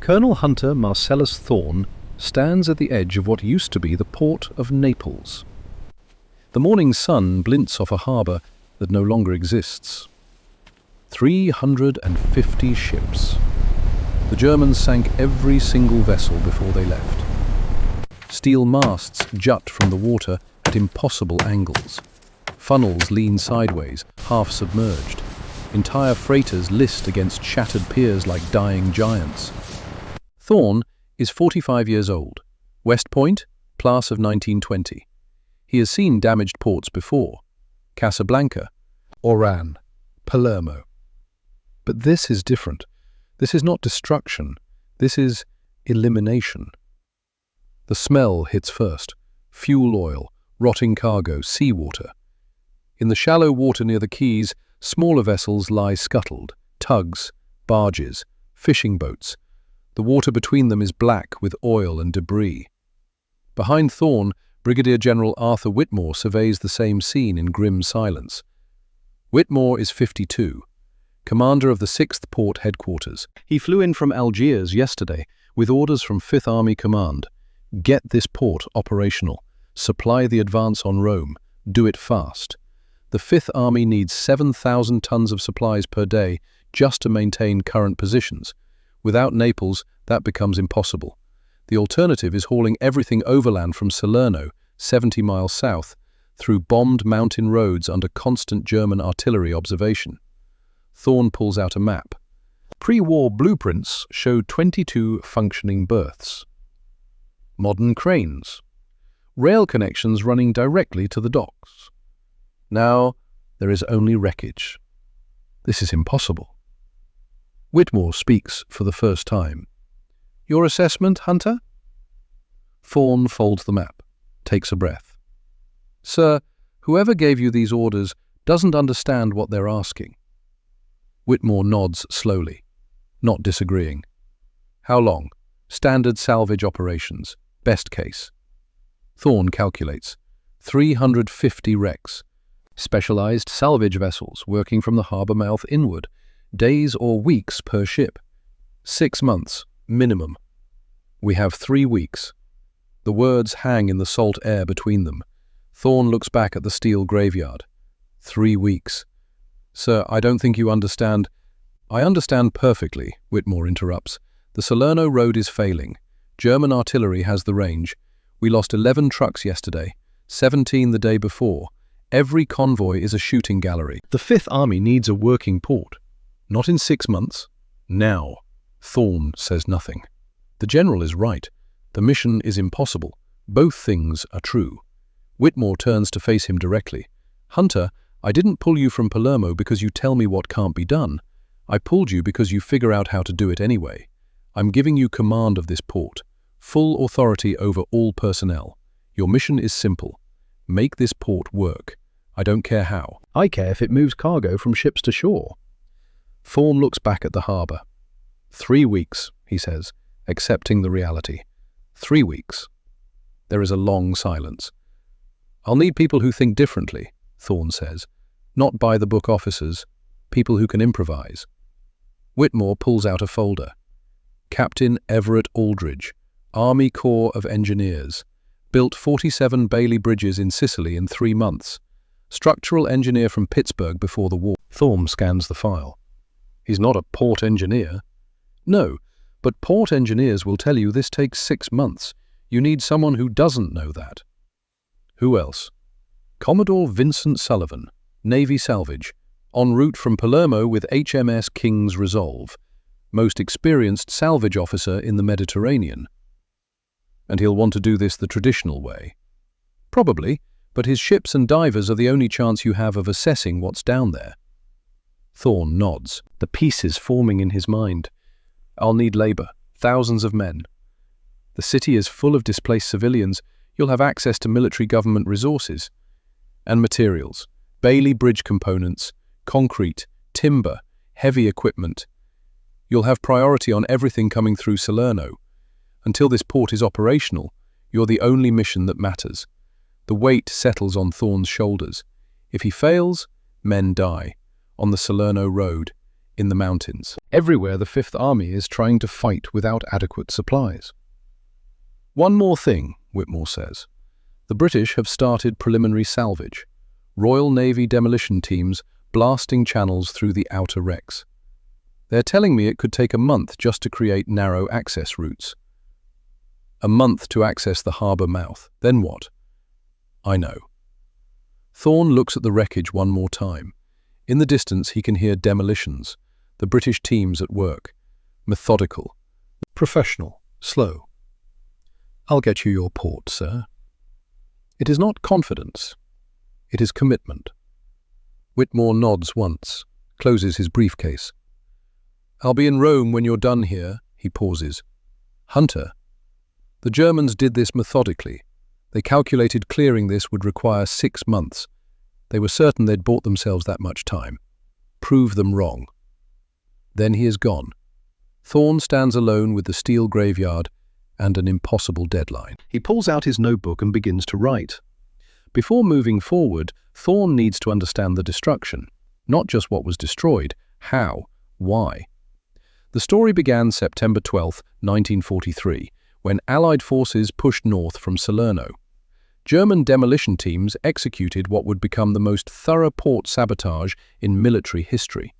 Colonel Hunter Marcellus Thorne stands at the edge of what used to be the port of Naples. The morning sun glints off a harbour that no longer exists. 350 ships. The Germans sank every single vessel before they left. Steel masts jut from the water at impossible angles. Funnels lean sideways, half submerged. Entire freighters list against shattered piers like dying giants. Thorne is 45 years old. West Point, class of 1920. He has seen damaged ports before. Casablanca, Oran, Palermo. But this is different. This is not destruction. This is elimination. The smell hits first. Fuel oil, rotting cargo, seawater. In the shallow water near the quays, smaller vessels lie scuttled. Tugs, barges, fishing boats. The water between them is black with oil and debris. Behind Thorne, Brigadier General Arthur Whitmore surveys the same scene in grim silence. Whitmore is 52, commander of the 6th Port Headquarters. He flew in from Algiers yesterday with orders from 5th Army Command. Get this port operational. Supply the advance on Rome. Do it fast. The 5th Army needs 7,000 tons of supplies per day just to maintain current positions. Without Naples, that becomes impossible. The alternative is hauling everything overland from Salerno, 70 miles south, through bombed mountain roads under constant German artillery observation. Thorne pulls out a map. Pre-war blueprints showed 22 functioning berths. Modern cranes. Rail connections running directly to the docks. Now, there is only wreckage. This is impossible. Whitmore speaks for the first time. Your assessment, Hunter? Thorne folds the map, takes a breath. Sir, whoever gave you these orders doesn't understand what they're asking. Whitmore nods slowly, not disagreeing. How long? Standard salvage operations. Best case. Thorne calculates. 350 wrecks. Specialized salvage vessels working from the harbour mouth inward. Days or weeks per ship. 6 months, minimum. We have 3 weeks. The words hang in the salt air between them. Thorne looks back at the steel graveyard. 3 weeks. Sir, I don't think you understand. I understand perfectly, Whitmore interrupts. The Salerno road is failing. German artillery has the range. We lost 11 trucks yesterday, 17 the day before. Every convoy is a shooting gallery. The 5th Army needs a working port. Not in 6 months. Now. Thorne says nothing. The general is right. The mission is impossible. Both things are true. Whitmore turns to face him directly. Hunter, I didn't pull you from Palermo because you tell me what can't be done. I pulled you because you figure out how to do it anyway. I'm giving you command of this port. Full authority over all personnel. Your mission is simple. Make this port work. I don't care how. I care if it moves cargo from ships to shore. Thorne looks back at the harbour. 3 weeks, he says, accepting the reality. 3 weeks. There is a long silence. I'll need people who think differently, Thorne says. Not by-the-book officers, people who can improvise. Whitmore pulls out a folder. Captain Everett Aldridge, Army Corps of Engineers. Built 47 Bailey bridges in Sicily in 3 months. Structural engineer from Pittsburgh before the war. Thorne scans the file. He's not a port engineer. No, but port engineers will tell you this takes 6 months. You need someone who doesn't know that. Who else? Commodore Vincent Sullivan, Navy Salvage, en route from Palermo with HMS King's Resolve, most experienced salvage officer in the Mediterranean. And he'll want to do this the traditional way. Probably, but his ships and divers are the only chance you have of assessing what's down there. Thorne nods, the pieces forming in his mind. I'll need labour, thousands of men. The city is full of displaced civilians. You'll have access to military government resources. And materials, Bailey bridge components, concrete, timber, heavy equipment. You'll have priority on everything coming through Salerno. Until this port is operational, you're the only mission that matters. The weight settles on Thorne's shoulders. If he fails, men die. On the Salerno road. in the mountains. Everywhere the Fifth Army is trying to fight without adequate supplies. One more thing, Whitmore says. The British have started preliminary salvage. Royal Navy demolition teams blasting channels through the outer wrecks. They're telling me it could take a month just to create narrow access routes. A month to access the harbour mouth. Then what? I know. Thorne looks at the wreckage one more time. In the distance he can hear demolitions, the British teams at work. Methodical, professional, slow. I'll get you your port, sir. It is not confidence. It is commitment. Whitmore nods once, closes his briefcase. I'll be in Rome when you're done here, he pauses. Hunter. The Germans did this methodically. They calculated clearing this would require 6 months. They were certain they'd bought themselves that much time. Prove them wrong. Then he is gone. Thorne stands alone with the steel graveyard and an impossible deadline. He pulls out his notebook and begins to write. Before moving forward, Thorne needs to understand the destruction, not just what was destroyed, how, why. The story began September 12, 1943, when Allied forces pushed north from Salerno. German demolition teams executed what would become the most thorough port sabotage in military history.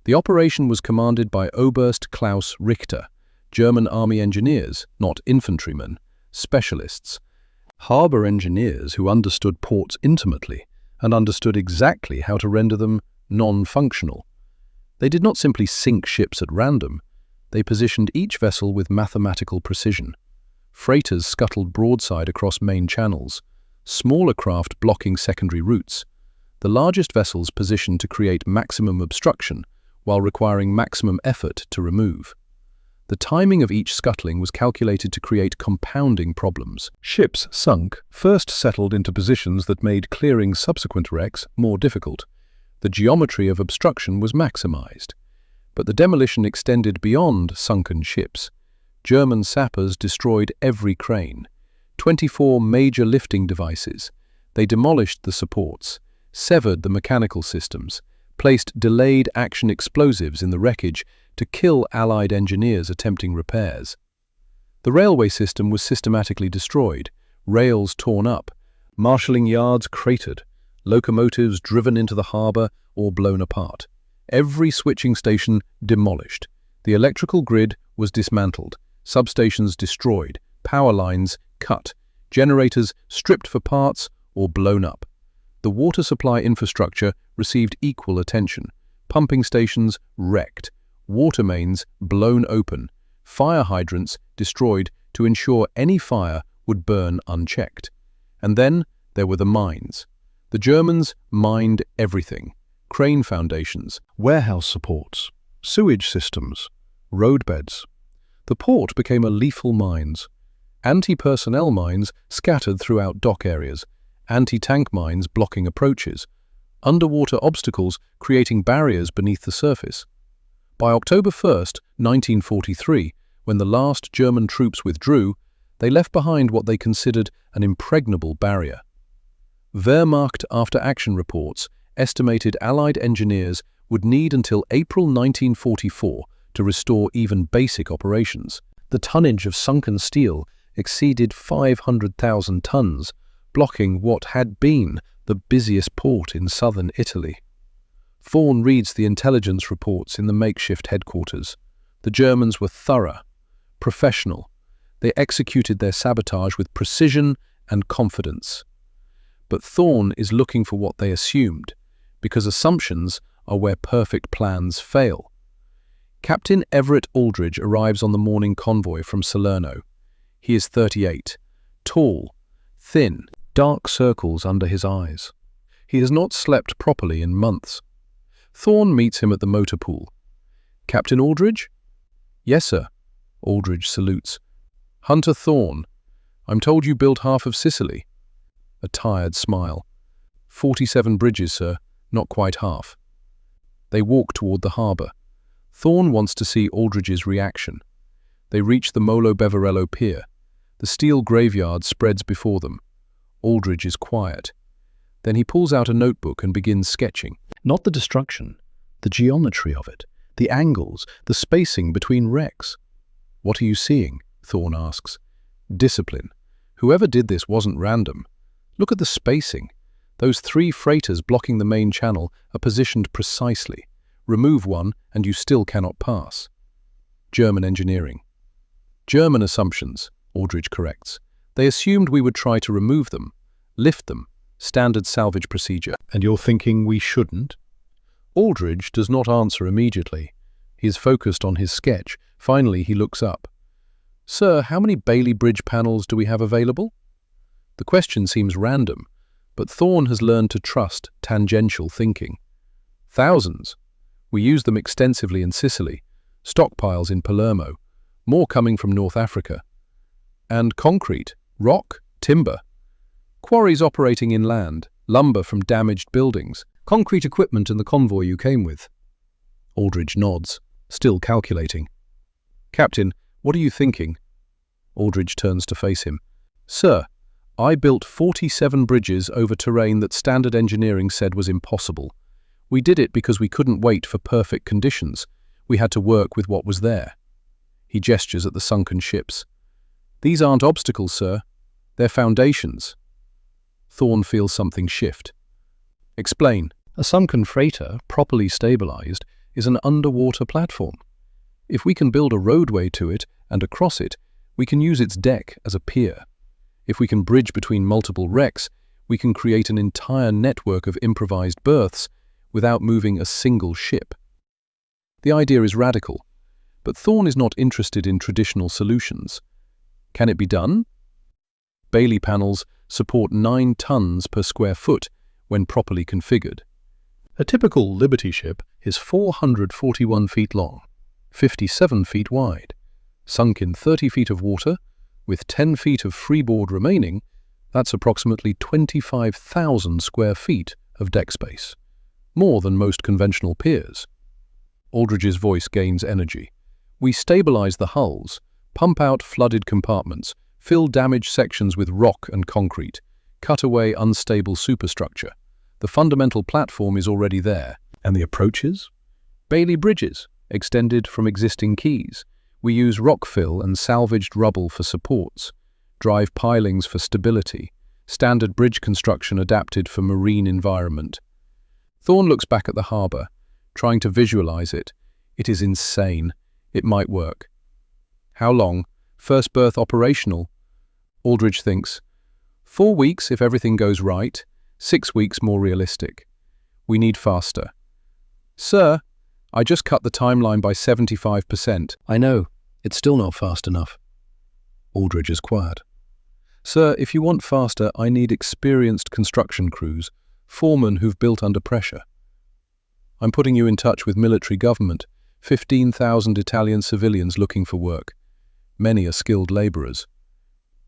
The operation was commanded by Oberst Klaus Richter, German army engineers, not infantrymen, specialists. Harbour engineers who understood ports intimately and understood exactly how to render them non-functional. They did not simply sink ships at random. They positioned each vessel with mathematical precision. Freighters scuttled broadside across main channels, smaller craft blocking secondary routes. The largest vessels positioned to create maximum obstruction while requiring maximum effort to remove. The timing of each scuttling was calculated to create compounding problems. Ships sunk first settled into positions that made clearing subsequent wrecks more difficult. The geometry of obstruction was maximized. But the demolition extended beyond sunken ships. German sappers destroyed every crane. 24 major lifting devices. They demolished the supports, severed the mechanical systems, placed delayed action explosives in the wreckage to kill Allied engineers attempting repairs. The railway system was systematically destroyed, rails torn up, marshalling yards cratered, locomotives driven into the harbour or blown apart. Every switching station demolished. The electrical grid was dismantled, substations destroyed, power lines cut, generators stripped for parts or blown up. The water supply infrastructure received equal attention. Pumping stations wrecked, water mains blown open, fire hydrants destroyed to ensure any fire would burn unchecked. And then there were the mines. The Germans mined everything. Crane foundations, warehouse supports, sewage systems, roadbeds. The port became a lethal mines. Anti-personnel mines scattered throughout dock areas, anti-tank mines blocking approaches, underwater obstacles creating barriers beneath the surface. By October 1st, 1943, when the last German troops withdrew, they left behind what they considered an impregnable barrier. Wehrmacht after-action reports estimated Allied engineers would need until April 1944 to restore even basic operations. The tonnage of sunken steel exceeded 500,000 tons, blocking what had been the busiest port in southern Italy. Thorne reads the intelligence reports in the makeshift headquarters. The Germans were thorough, professional. They executed their sabotage with precision and confidence. But Thorne is looking for what they assumed, because assumptions are where perfect plans fail. Captain Everett Aldridge arrives on the morning convoy from Salerno. He is 38, tall, thin, dark circles under his eyes. He has not slept properly in months. Thorne meets him at the motor pool. Captain Aldridge? Yes, sir. Aldridge salutes. Hunter Thorne. I'm told you built half of Sicily. A tired smile. 47 bridges, sir, not quite half. They walk toward the harbour. Thorne wants to see Aldridge's reaction. They reach the Molo Beverello pier. The steel graveyard spreads before them. Aldridge is quiet. Then he pulls out a notebook and begins sketching. Not the destruction, the geometry of it, The angles, the spacing between wrecks. What are you seeing? Thorne asks. Discipline. Whoever did this wasn't random. Look at the spacing. Those 3 freighters blocking the main channel are positioned precisely. Remove one and you still cannot pass. German engineering. German assumptions, Aldridge corrects. They assumed we would try to remove them, lift them, standard salvage procedure. And you're thinking we shouldn't? Aldridge does not answer immediately. He is focused on his sketch. Finally, he looks up. Sir, how many Bailey Bridge panels do we have available? The question seems random, but Thorne has learned to trust tangential thinking. Thousands. We use them extensively in Sicily, stockpiles in Palermo, more coming from North Africa. And concrete, rock, timber. Quarries operating inland, lumber from damaged buildings, concrete equipment in the convoy you came with. Aldridge nods, still calculating. Captain, what are you thinking? Aldridge turns to face him. Sir, I built 47 bridges over terrain that standard engineering said was impossible. We did it because we couldn't wait for perfect conditions. We had to work with what was there. He gestures at the sunken ships. These aren't obstacles, sir. They're foundations. Thorne feels something shift. Explain. A sunken freighter, properly stabilized, is an underwater platform. If we can build a roadway to it and across it, we can use its deck as a pier. If we can bridge between multiple wrecks, we can create an entire network of improvised berths without moving a single ship. The idea is radical, but Thorne is not interested in traditional solutions. Can it be done? Bailey panels support 9 tons per square foot when properly configured. A typical Liberty ship is 441 feet long, 57 feet wide, sunk in 30 feet of water, with 10 feet of freeboard remaining. That's approximately 25,000 square feet of deck space, more than most conventional piers. Aldridge's voice gains energy. We stabilize the hulls, pump out flooded compartments, fill damaged sections with rock and concrete, cut away unstable superstructure. The fundamental platform is already there. And the approaches? Bailey bridges, extended from existing quays. We use rock fill and salvaged rubble for supports, drive pilings for stability, standard bridge construction adapted for marine environment. Thorne looks back at the harbour, trying to visualize it. It is insane. It might work. How long? First berth operational? Aldridge thinks. 4 weeks if everything goes right, 6 weeks more realistic. We need faster. Sir, I just cut the timeline by 75%. I know, it's still not fast enough. Aldridge is quiet. Sir, if you want faster, I need experienced construction crews, foremen who've built under pressure. I'm putting you in touch with military government, 15,000 Italian civilians looking for work. Many are skilled labourers.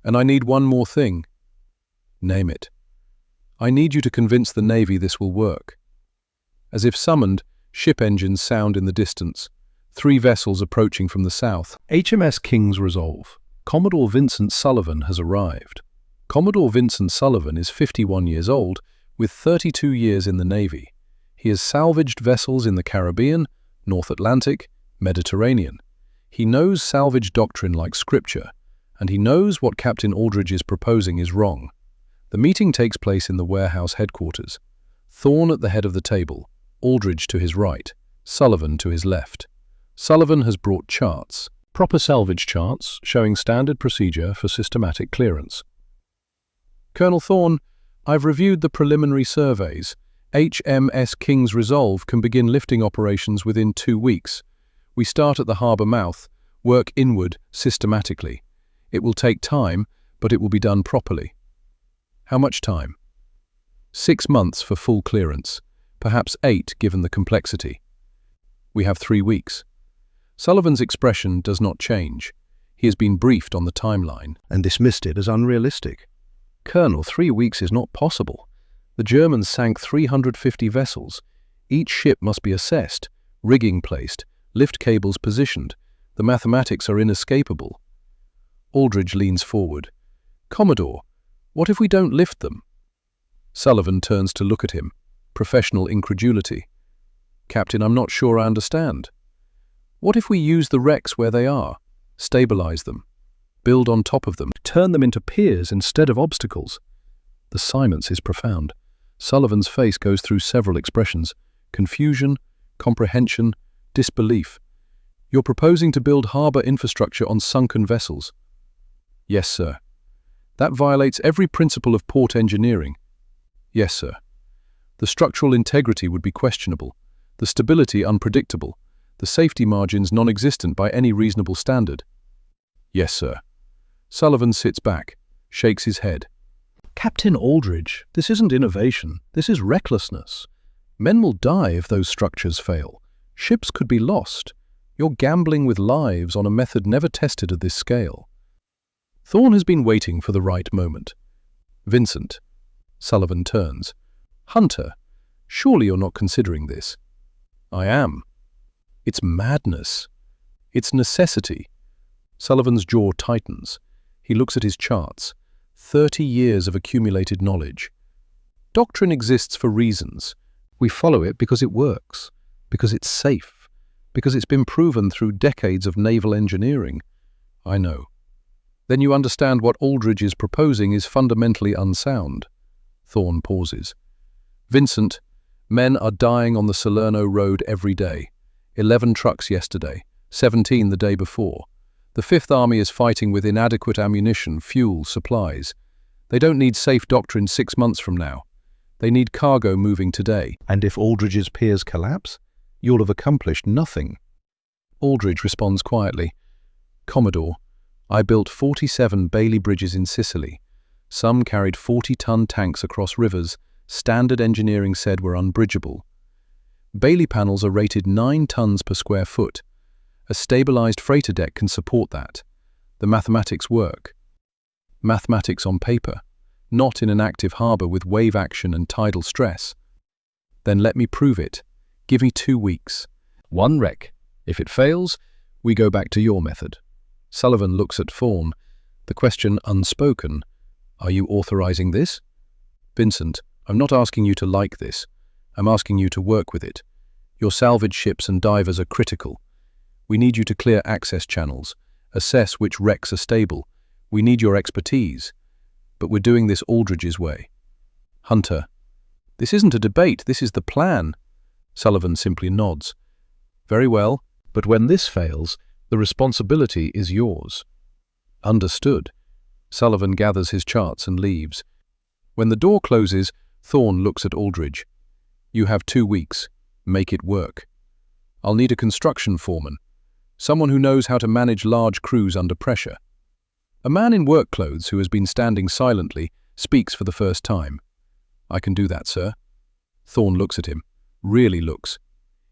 And I need one more thing. Name it. I need you to convince the Navy this will work. As if summoned, ship engines sound in the distance. 3 vessels approaching from the south. HMS King's Resolve. Commodore Vincent Sullivan has arrived. Commodore Vincent Sullivan is 51 years old, with 32 years in the Navy. He has salvaged vessels in the Caribbean, North Atlantic, Mediterranean. He knows salvage doctrine like scripture, and he knows what Captain Aldridge is proposing is wrong. The meeting takes place in the warehouse headquarters. Thorne at the head of the table, Aldridge to his right, Sullivan to his left. Sullivan has brought charts, proper salvage charts showing standard procedure for systematic clearance. Colonel Thorne, I've reviewed the preliminary surveys. HMS King's Resolve can begin lifting operations within 2 weeks. We start at the harbour mouth, work inward systematically. It will take time, but it will be done properly. How much time? 6 months for full clearance, perhaps 8 given the complexity. We have 3 weeks. Sullivan's expression does not change. He has been briefed on the timeline and dismissed it as unrealistic. Colonel, 3 weeks is not possible. The Germans sank 350 vessels. Each ship must be assessed, rigging placed, lift cables positioned. The mathematics are inescapable. Aldridge leans forward. Commodore, what if we don't lift them? Sullivan turns to look at him. Professional incredulity. Captain, I'm not sure I understand. What if we use the wrecks where they are, stabilize them, build on top of them, turn them into piers instead of obstacles? The silence is profound. Sullivan's face goes through several expressions: confusion, comprehension, disbelief. You're proposing to build harbour infrastructure on sunken vessels? Yes, sir. That violates every principle of port engineering. Yes, sir. The structural integrity would be questionable, the stability unpredictable, the safety margins non-existent by any reasonable standard. Yes, sir. Sullivan sits back, shakes his head. Captain Aldridge, this isn't innovation, this is recklessness. Men will die if those structures fail. Ships could be lost. You're gambling with lives on a method never tested at this scale. Thorne has been waiting for the right moment. Vincent. Sullivan turns. Hunter, surely you're not considering this. I am. It's madness. It's necessity. Sullivan's jaw tightens. He looks at his charts. 30 years of accumulated knowledge. Doctrine exists for reasons. We follow it because it works, because it's safe, because it's been proven through decades of naval engineering. I know. Then you understand what Aldridge is proposing is fundamentally unsound. Thorne pauses. Vincent, men are dying on the Salerno Road every day. 11 trucks yesterday, 17 the day before. The Fifth Army is fighting with inadequate ammunition, fuel, supplies. They don't need safe doctrine 6 months from now. They need cargo moving today. And if Aldridge's piers collapse, you'll have accomplished nothing. Aldridge responds quietly. Commodore, I built 47 Bailey bridges in Sicily. Some carried 40-ton tanks across rivers standard engineering said were unbridgeable. Bailey panels are rated 9 tons per square foot. A stabilized freighter deck can support that. The mathematics work. Mathematics on paper, not in an active harbor with wave action and tidal stress. Then let me prove it. Give me 2 weeks. 1 wreck. If it fails, we go back to your method. Sullivan looks at Thorne, the question unspoken. Are you authorizing this? Vincent, I'm not asking you to like this. I'm asking you to work with it. Your salvage ships and divers are critical. We need you to clear access channels, assess which wrecks are stable. We need your expertise. But we're doing this Aldridge's way. Hunter, this isn't a debate, this is the plan. Sullivan simply nods. Very well, but when this fails, the responsibility is yours. Understood. Sullivan gathers his charts and leaves. When the door closes, Thorne looks at Aldridge. You have 2 weeks. Make it work. I'll need a construction foreman, someone who knows how to manage large crews under pressure. A man in work clothes who has been standing silently speaks for the first time. I can do that, sir. Thorne looks at him, really looks.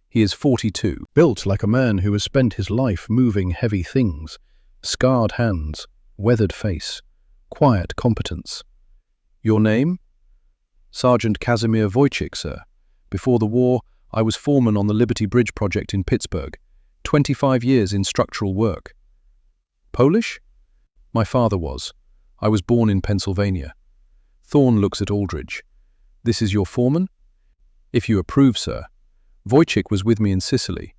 He is 42, built like a man who has spent his life moving heavy things, scarred hands, weathered face, quiet competence. Your name? Sergeant Casimir Wojcik, sir. Before the war, I was foreman on the Liberty Bridge project in Pittsburgh. 25 years in structural work. Polish? My father was. I was born in Pennsylvania. Thorne looks at Aldridge. This is your foreman? If you approve, sir. Wojcik was with me in Sicily.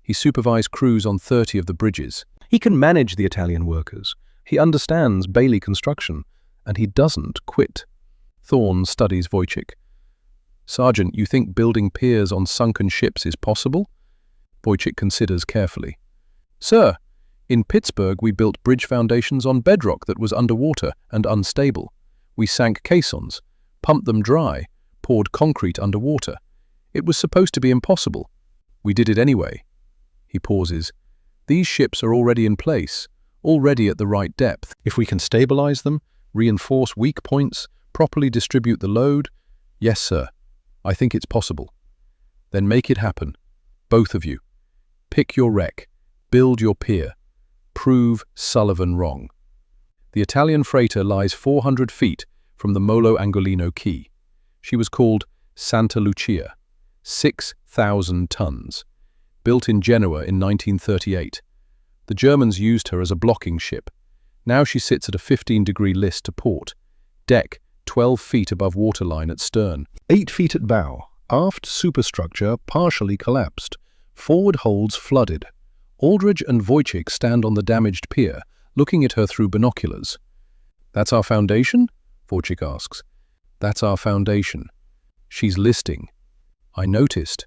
He supervised crews on 30 of the bridges. He can manage the Italian workers. He understands Bailey construction, and he doesn't quit. Thorne studies Wojcik. Sergeant, you think building piers on sunken ships is possible? Wojcik considers carefully. Sir, in Pittsburgh we built bridge foundations on bedrock that was underwater and unstable. We sank caissons, pumped them dry, poured concrete underwater. It was supposed to be impossible. We did it anyway. He pauses. These ships are already in place, already at the right depth. If we can stabilize them, reinforce weak points, properly distribute the load, yes, sir, I think it's possible. Then make it happen. Both of you. Pick your wreck. Build your pier. Prove Sullivan wrong. The Italian freighter lies 400 feet from the Molo Angolino quay. She was called Santa Lucia. 6,000 tons. Built in Genoa in 1938. The Germans used her as a blocking ship. Now she sits at a 15-degree list to port. Deck 12 feet above waterline at stern. 8 feet at bow. Aft superstructure partially collapsed. Forward holds flooded. Aldridge and Wojciech stand on the damaged pier, looking at her through binoculars. "That's our foundation?" Wojciech asks. "That's our foundation. She's listing. I noticed.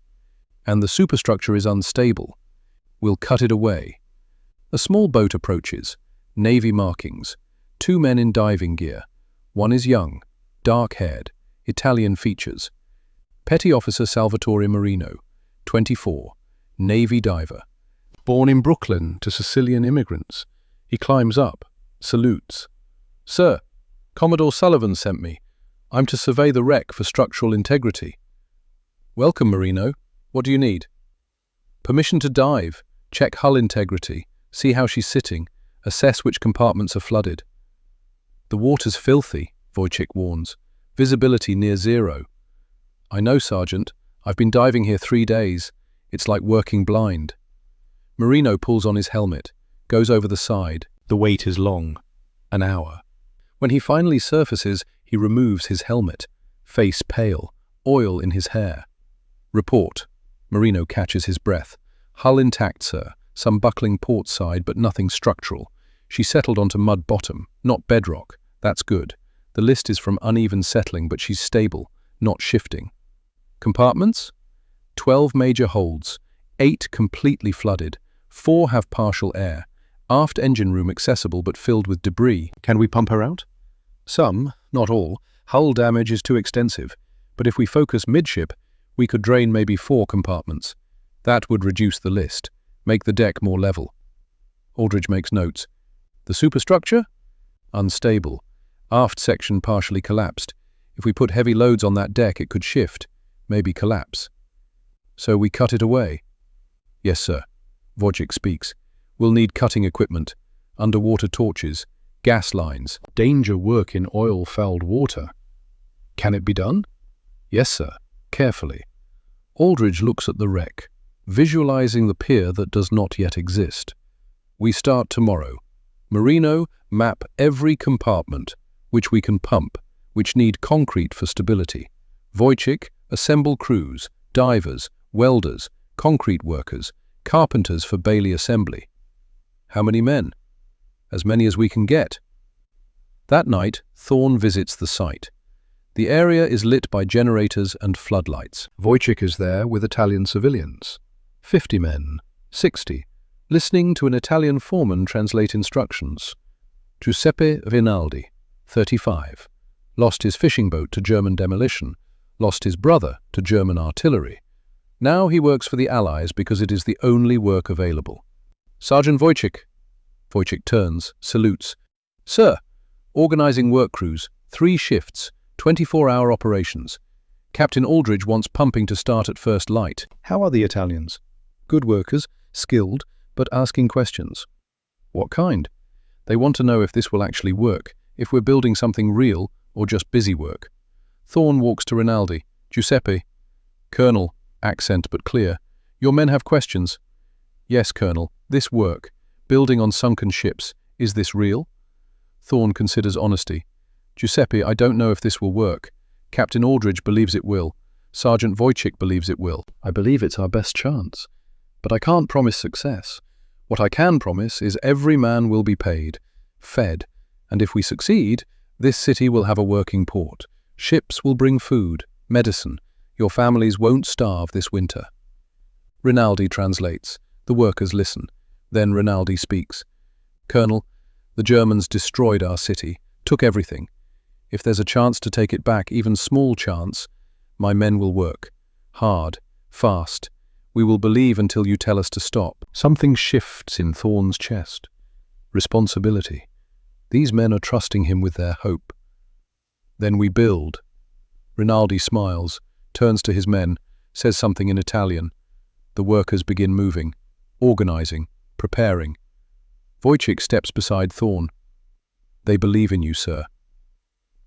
And the superstructure is unstable. We'll cut it away." A small boat approaches. Navy markings. 2 men in diving gear. One is young, dark-haired, Italian features. Petty Officer Salvatore Marino, 24, Navy diver. Born in Brooklyn to Sicilian immigrants. He climbs up, salutes. "Sir, Commodore Sullivan sent me. I'm to survey the wreck for structural integrity." "Welcome, Marino. What do you need?" "Permission to dive, check hull integrity, see how she's sitting, assess which compartments are flooded." "The water's filthy," Wojciech warns. "Visibility near zero." "I know, Sergeant. I've been diving here 3 days. It's like working blind." Marino pulls on his helmet, goes over the side. The wait is long. An hour. When he finally surfaces, he removes his helmet. Face pale, oil in his hair. "Report." Marino catches his breath. "Hull intact, sir. Some buckling port side, but nothing structural. She settled onto mud bottom, not bedrock. That's good. The list is from uneven settling, but she's stable, not shifting." "Compartments?" 12 major holds, 8 completely flooded, 4 have partial air. Aft engine room accessible but filled with debris. "Can we pump her out?" "Some, not all. Hull damage is too extensive. But if we focus midship, we could drain maybe 4 compartments. That would reduce the list, make the deck more level." Aldridge makes notes. "The superstructure?" "Unstable. Aft section partially collapsed. If we put heavy loads on that deck, it could shift, maybe collapse." "So we cut it away?" "Yes, sir." Wojciech speaks. "We'll need cutting equipment, underwater torches, gas lines. Danger work in oil-fouled water." "Can it be done?" "Yes, sir. Carefully." Aldridge looks at the wreck, visualizing the pier that does not yet exist. "We start tomorrow. Marino, map every compartment, which we can pump, which need concrete for stability. Wojciech, assemble crews, divers, welders, concrete workers, carpenters for Bailey assembly." "How many men?" "As many as we can get." That night, Thorne visits the site. The area is lit by generators and floodlights. Wojciech is there with Italian civilians. 50 men, 60, listening to an Italian foreman translate instructions. Giuseppe Rinaldi, 35, lost his fishing boat to German demolition, lost his brother to German artillery. Now he works for the Allies because it is the only work available. "Sergeant Wojciech." Wojciech turns, salutes. "Sir, organizing work crews, 3 shifts, 24-hour operations. Captain Aldridge wants pumping to start at first light." "How are the Italians?" "Good workers, skilled, but asking questions." "What kind?" "They want to know if this will actually work, if we're building something real or just busy work." Thorne walks to Rinaldi. "Giuseppe." "Colonel," accent but clear, "your men have questions." "Yes, Colonel. This work, building on sunken ships, is this real?" Thorne considers honesty. "Giuseppe, I don't know if this will work. Captain Aldridge believes it will. Sergeant Wojciech believes it will. I believe it's our best chance. But I can't promise success. What I can promise is every man will be paid, fed, and if we succeed, this city will have a working port. Ships will bring food, medicine. Your families won't starve this winter." Rinaldi translates. The workers listen. Then Rinaldi speaks. "Colonel, the Germans destroyed our city, took everything. If there's a chance to take it back, even small chance, my men will work. Hard, fast. We will believe until you tell us to stop." Something shifts in Thorne's chest. Responsibility. These men are trusting him with their hope. "Then we build." Rinaldi smiles, turns to his men, says something in Italian. The workers begin moving, organizing, preparing. Wojciech steps beside Thorne. "They believe in you, sir.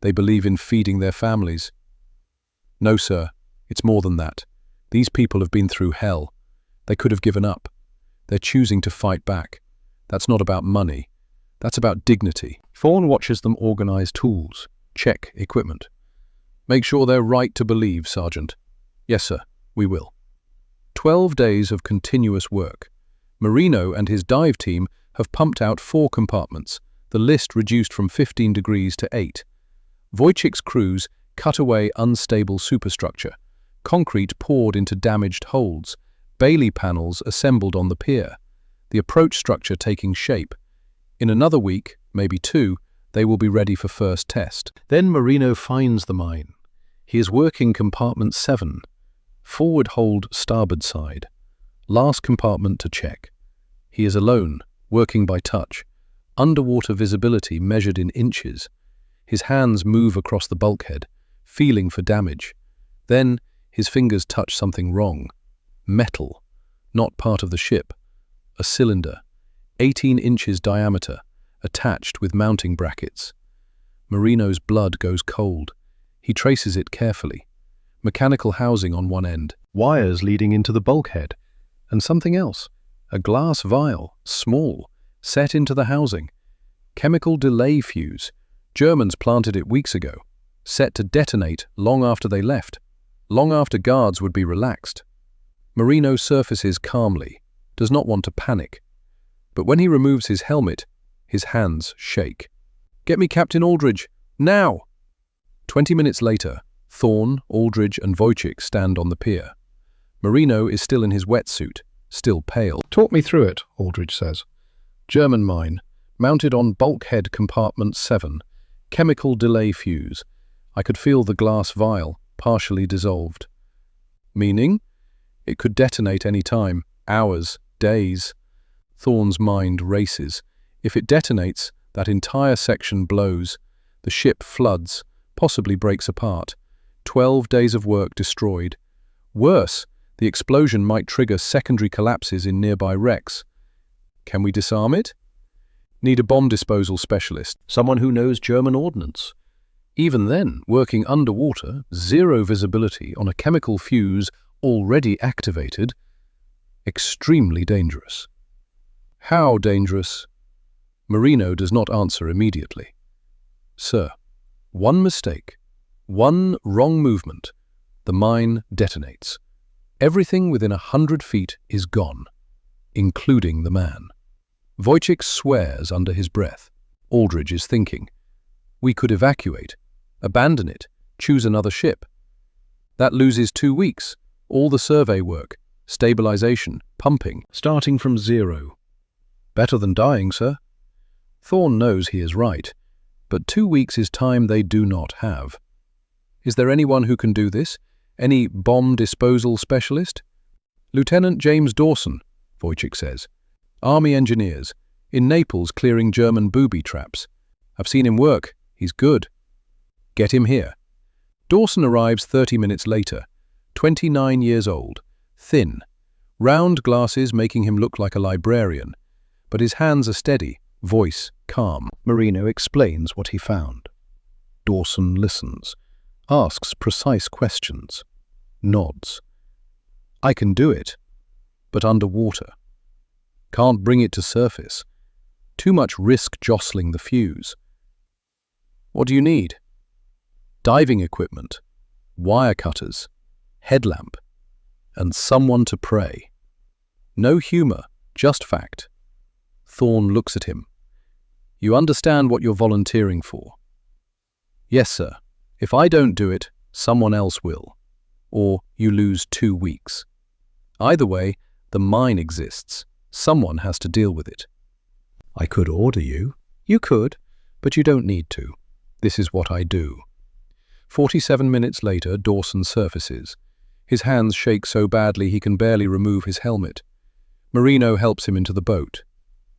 They believe in feeding their families." "No, sir. It's more than that. These people have been through hell. They could have given up. They're choosing to fight back. That's not about money. That's about dignity." Thorne watches them organize tools, check equipment. "Make sure they're right to believe, Sergeant." "Yes, sir. We will." 12 days of continuous work. Marino and his dive team have pumped out 4 compartments, the list reduced from 15 degrees to 8. Wojciech's crews cut away unstable superstructure, concrete poured into damaged holds, Bailey panels assembled on the pier, the approach structure taking shape. In another week, maybe 2, they will be ready for first test. Then Marino finds the mine. He is working compartment 7, forward hold starboard side. Last compartment to check. He is alone, working by touch. Underwater visibility measured in inches. His hands move across the bulkhead, feeling for damage. Then his fingers touch something wrong. Metal, not part of the ship. A cylinder, 18 inches diameter, attached with mounting brackets. Marino's blood goes cold. He traces it carefully. Mechanical housing on one end, wires leading into the bulkhead, and something else, a glass vial, small, set into the housing. Chemical delay fuse. Germans planted it weeks ago, set to detonate long after they left, long after guards would be relaxed. Marino surfaces calmly, does not want to panic. But when he removes his helmet, his hands shake. "Get me Captain Aldridge, now!" 20 minutes later, Thorne, Aldridge and Wojciech stand on the pier. Marino is still in his wetsuit, still pale. "Talk me through it," Aldridge says. "German mine, mounted on bulkhead compartment 7, chemical delay fuse. I could feel the glass vial, partially dissolved." "Meaning?" "It could detonate any time, hours, days." Thorne's mind races. If it detonates, that entire section blows. The ship floods, possibly breaks apart. 12 days of work destroyed. Worse, the explosion might trigger secondary collapses in nearby wrecks. Can we disarm it? Need a bomb disposal specialist, someone who knows German ordnance. Even then, working underwater, zero visibility on a chemical fuse already activated, extremely dangerous. How dangerous? Marino does not answer immediately. "Sir, one mistake, one wrong movement, the mine detonates. Everything within 100 feet is gone, including the man." Wojciech swears under his breath. Aldridge is thinking, "We could evacuate, abandon it, choose another ship. That loses 2 weeks, all the survey work, stabilization, pumping, starting from zero. Better than dying, sir." Thorne knows he is right, but 2 weeks is time they do not have. "Is there anyone who can do this? Any bomb disposal specialist?" "Lieutenant James Dawson," Wojciech says. "Army engineers, in Naples clearing German booby traps. I've seen him work, he's good." "Get him here." Dawson arrives 30 minutes later, 29 years old, thin, round glasses making him look like a librarian, but his hands are steady, voice calm. Marino explains what he found. Dawson listens, asks precise questions, nods. "I can do it, but underwater. Can't bring it to surface. Too much risk jostling the fuse." "What do you need?" "Diving equipment, wire cutters, headlamp, and someone to pray." No humor, just fact. Thorne looks at him. "You understand what you're volunteering for?" "Yes, sir. If I don't do it, someone else will. Or you lose 2 weeks. Either way, the mine exists. Someone has to deal with it." "I could order you." "You could, but you don't need to. This is what I do." 47 minutes later, Dawson surfaces. His hands shake so badly he can barely remove his helmet. Marino helps him into the boat.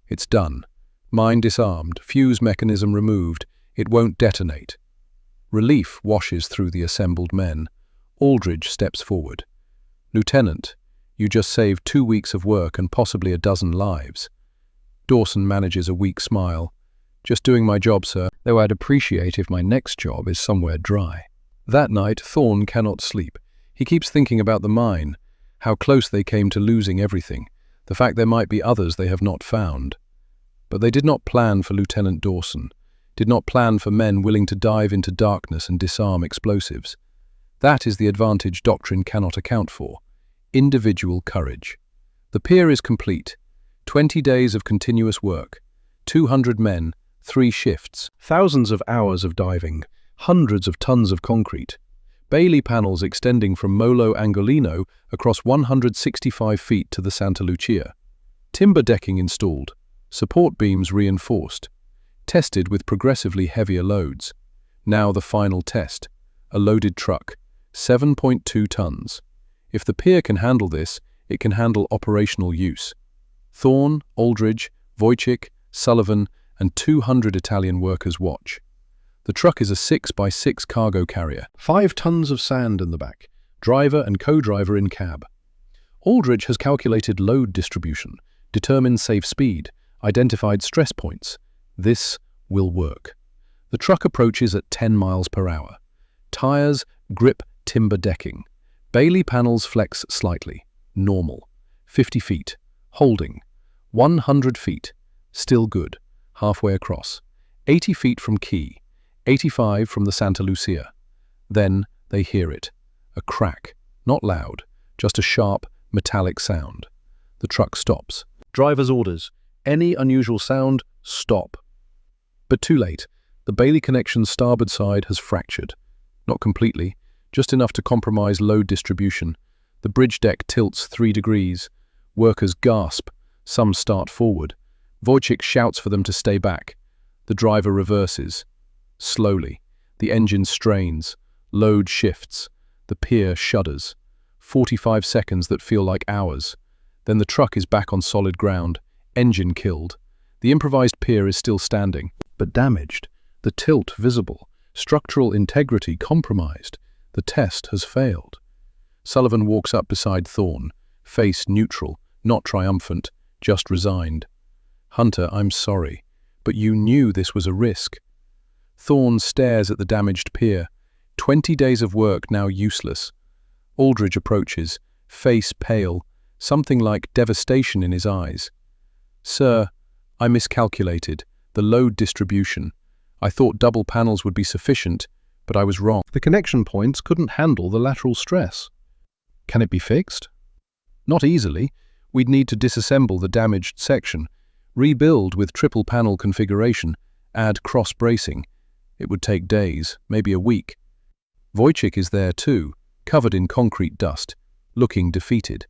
It's done. Mine disarmed, fuse mechanism removed. It won't detonate. Relief washes through the assembled men. Aldridge steps forward. "Lieutenant, you just saved 2 weeks of work and possibly a dozen lives." Dawson manages a weak smile. "Just doing my job, sir, though I'd appreciate if my next job is somewhere dry." That night, Thorne cannot sleep. He keeps thinking about the mine, how close they came to losing everything, the fact there might be others they have not found. But they did not plan for Lieutenant Dawson, did not plan for men willing to dive into darkness and disarm explosives. That is the advantage doctrine cannot account for. Individual courage. The pier is complete. 20 days of continuous work, 200 men, 3 shifts, thousands of hours of diving, hundreds of tons of concrete, Bailey panels extending from Molo Angolino across 165 feet to the Santa Lucia, timber decking installed, support beams reinforced, tested with progressively heavier loads. Now the final test, a loaded truck, 7.2 tons. If the pier can handle this, it can handle operational use. Thorne, Aldridge, Wojcik, Sullivan, and 200 Italian workers watch. The truck is a 6x6 cargo carrier, 5 tons of sand in the back, driver and co-driver in cab. Aldridge has calculated load distribution, determined safe speed, identified stress points. This will work. The truck approaches at 10 miles per hour. Tires grip timber decking. Bailey panels flex slightly. Normal. 50 feet. Holding. 100 feet. Still good. Halfway across. 80 feet from quay. 85 from the Santa Lucia. Then they hear it. A crack. Not loud. Just a sharp, metallic sound. The truck stops. Driver's orders. Any unusual sound, stop. But too late. The Bailey connection's starboard side has fractured. Not completely, just enough to compromise load distribution. The bridge deck tilts 3 degrees. Workers gasp. Some start forward. Wojcik shouts for them to stay back. The driver reverses. Slowly. The engine strains. Load shifts. The pier shudders. 45 seconds that feel like hours. Then the truck is back on solid ground. Engine killed. The improvised pier is still standing, but damaged. The tilt visible. Structural integrity compromised. The test has failed. Sullivan walks up beside Thorne, face neutral, not triumphant, just resigned. Hunter, I'm sorry, but you knew this was a risk. Thorne stares at the damaged pier. 20 days of work now useless. Aldridge approaches, face pale, something like devastation in his eyes. Sir, I miscalculated. The load distribution. I thought double panels would be sufficient, but I was wrong. The connection points couldn't handle the lateral stress. Can it be fixed? Not easily. We'd need to disassemble the damaged section, rebuild with triple panel configuration, add cross-bracing. It would take days, maybe a week. Wojcik is there too, covered in concrete dust, looking defeated.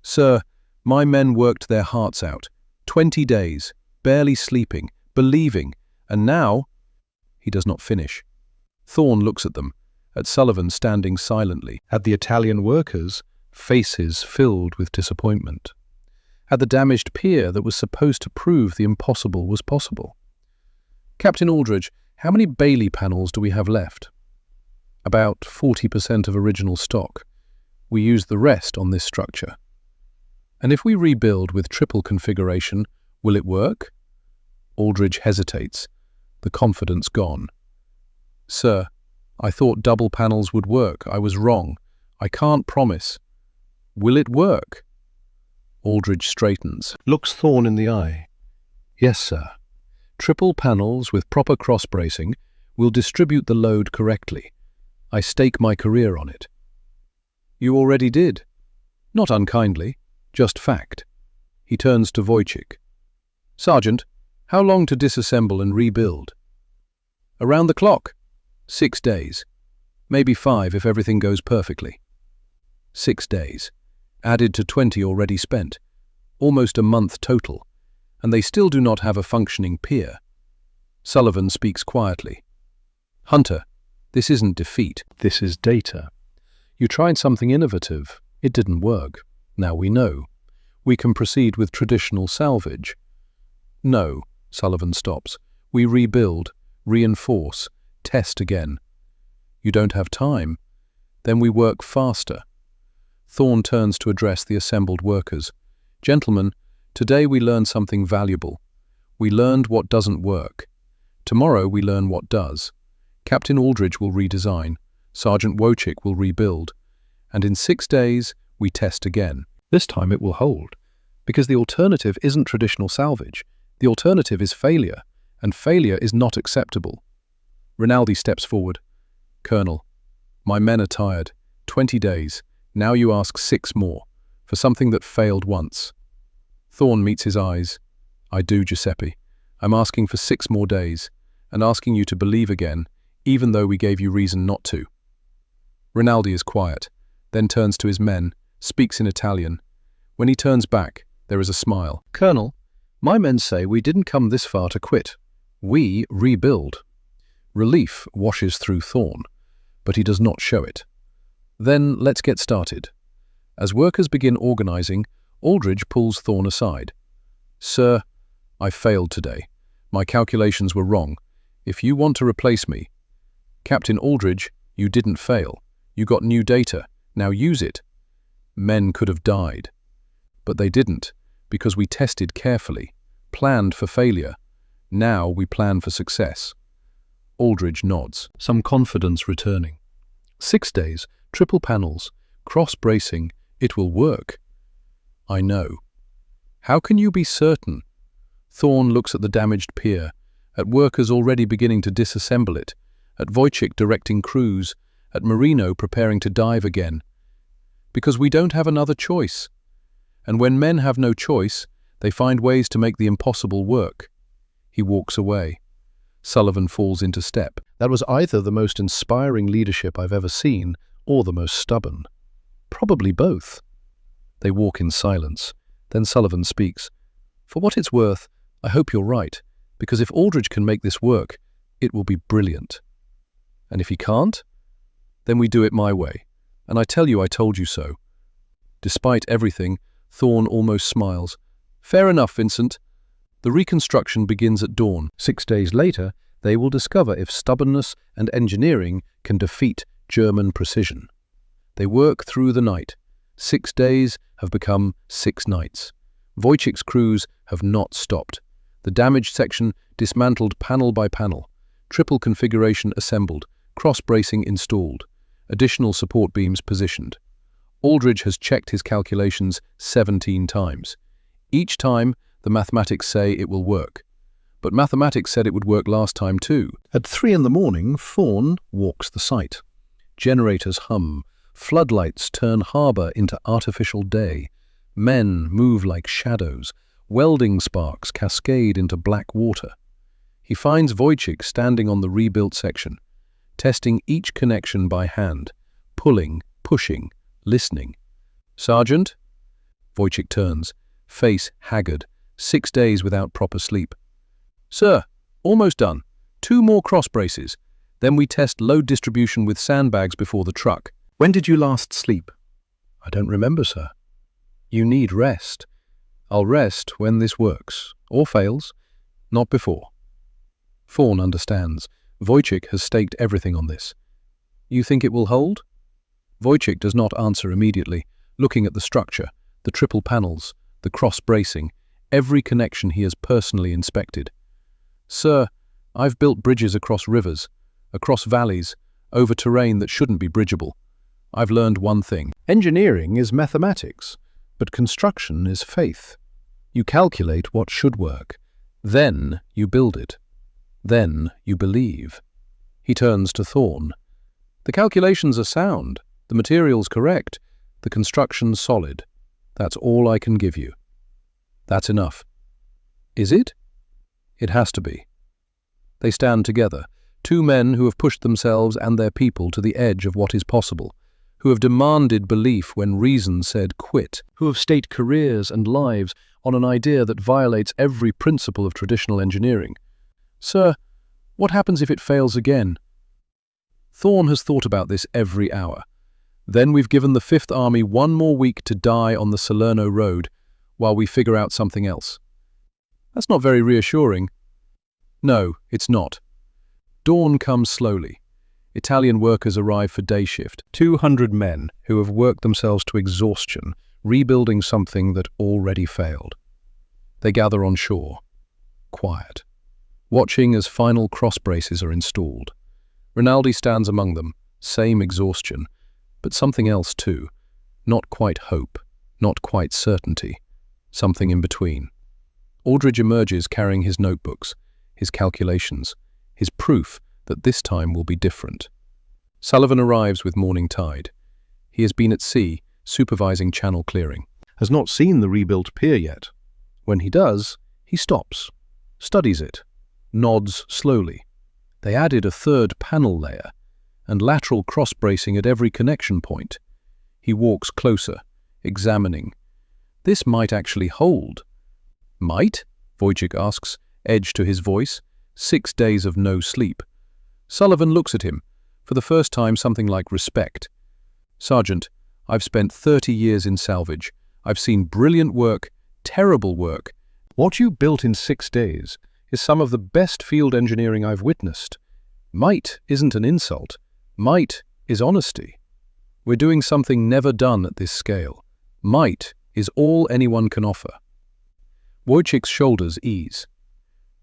Sir, my men worked their hearts out. 20 days, barely sleeping, believing, and now... He does not finish. Thorne looks at them, at Sullivan standing silently, at the Italian workers, faces filled with disappointment, at the damaged pier that was supposed to prove the impossible was possible. Captain Aldridge, how many Bailey panels do we have left? About 40% of original stock. We use the rest on this structure. And if we rebuild with triple configuration, will it work? Aldridge hesitates, the confidence gone. Sir, I thought double panels would work. I was wrong. I can't promise. Will it work? Aldridge straightens, looks Thorne in the eye. Yes, sir. Triple panels with proper cross-bracing will distribute the load correctly. I stake my career on it. You already did. Not unkindly, just fact. He turns to Wojcik. Sergeant, how long to disassemble and rebuild? Around the clock. 6 days. Maybe 5 if everything goes perfectly. 6 days. Added to 20 already spent. Almost a month total. And they still do not have a functioning pier. Sullivan speaks quietly. Hunter, this isn't defeat. This is data. You tried something innovative. It didn't work. Now we know. We can proceed with traditional salvage. No, Sullivan stops. We rebuild, reinforce, test again. You don't have time. Then we work faster. Thorne turns to address the assembled workers. Gentlemen, today we learned something valuable. We learned what doesn't work. Tomorrow we learn what does. Captain Aldridge will redesign. Sergeant Wojcik will rebuild. And in 6 days, we test again. This time it will hold. Because the alternative isn't traditional salvage. The alternative is failure. And failure is not acceptable. Rinaldi steps forward. Colonel, my men are tired. 20 days. Now you ask 6 more. For something that failed once. Thorn meets his eyes. I do, Giuseppe. I'm asking for 6 more days, and asking you to believe again, even though we gave you reason not to. Rinaldi is quiet, then turns to his men, speaks in Italian. When he turns back, there is a smile. Colonel, my men say we didn't come this far to quit. We rebuild. Relief washes through Thorn, but he does not show it. Then let's get started. As workers begin organizing, Aldridge pulls Thorn aside. Sir, I failed today. My calculations were wrong. If you want to replace me, Captain Aldridge, you didn't fail. You got new data. Now use it. Men could have died. But they didn't, because we tested carefully, planned for failure. Now we plan for success. Aldridge nods, some confidence returning. 6 days, triple panels, cross-bracing, it will work. I know. How can you be certain? Thorn looks at the damaged pier, at workers already beginning to disassemble it, at Wojciech directing crews, at Marino preparing to dive again. Because we don't have another choice. And when men have no choice, they find ways to make the impossible work. He walks away. Sullivan falls into step. That was either the most inspiring leadership I've ever seen, or the most stubborn. Probably both. They walk in silence. Then Sullivan speaks. For what it's worth, I hope you're right, because if Aldridge can make this work, it will be brilliant. And if he can't, then we do it my way. And I tell you I told you so. Despite everything, Thorn almost smiles. Fair enough, Vincent. The reconstruction begins at dawn. 6 days later, they will discover if stubbornness and engineering can defeat German precision. They work through the night. 6 days have become 6 nights. Wojciech's crews have not stopped. The damaged section dismantled panel by panel. Triple configuration assembled. Cross-bracing installed. Additional support beams positioned. Aldridge has checked his calculations 17 times. Each time, the mathematics say it will work. But mathematics said it would work last time too. At 3 in the morning, Thorn walks the site. Generators hum. Floodlights turn harbour into artificial day. Men move like shadows. Welding sparks cascade into black water. He finds Wojciech standing on the rebuilt section, testing each connection by hand, pulling, pushing, listening. Sergeant? Wojciech turns, face haggard, 6 days without proper sleep. Sir, almost done. 2 more cross braces. Then we test load distribution with sandbags before the truck. When did you last sleep? I don't remember, sir. You need rest. I'll rest when this works, or fails, not before. Thorn understands. Wojciech has staked everything on this. You think it will hold? Wojciech does not answer immediately, looking at the structure, the triple panels, the cross-bracing, every connection he has personally inspected. Sir, I've built bridges across rivers, across valleys, over terrain that shouldn't be bridgeable. I've learned one thing. Engineering is mathematics, but construction is faith. You calculate what should work. Then you build it. Then you believe. He turns to Thorn. The calculations are sound, the materials correct, the construction solid. That's all I can give you. That's enough. Is it? It has to be. They stand together, 2 men who have pushed themselves and their people to the edge of what is possible, who have demanded belief when reason said quit, who have staked careers and lives on an idea that violates every principle of traditional engineering. Sir, what happens if it fails again? Thorn has thought about this every hour. Then we've given the 5th Army 1 more week to die on the Salerno road while we figure out something else. That's not very reassuring. No, it's not. Dawn comes slowly. Italian workers arrive for day shift. 200 men who have worked themselves to exhaustion, rebuilding something that already failed. They gather on shore, quiet, watching as final cross braces are installed. Rinaldi stands among them, same exhaustion, but something else too. Not quite hope, not quite certainty, something in between. Aldridge emerges carrying his notebooks, his calculations, his proof that this time will be different. Sullivan arrives with morning tide. He has been at sea, supervising channel clearing. Has not seen the rebuilt pier yet. When he does, he stops, studies it, nods slowly. They added a third panel layer and lateral cross-bracing at every connection point. He walks closer, examining. This might actually hold. Might? Wojciech asks, edge to his voice. 6 days of no sleep. Sullivan looks at him, for the first time something like respect. Sergeant, I've spent 30 years in salvage. I've seen brilliant work, terrible work. What you built in 6 days is some of the best field engineering I've witnessed. Might isn't an insult. Might is honesty. We're doing something never done at this scale. Might is all anyone can offer. Wojciech's shoulders ease.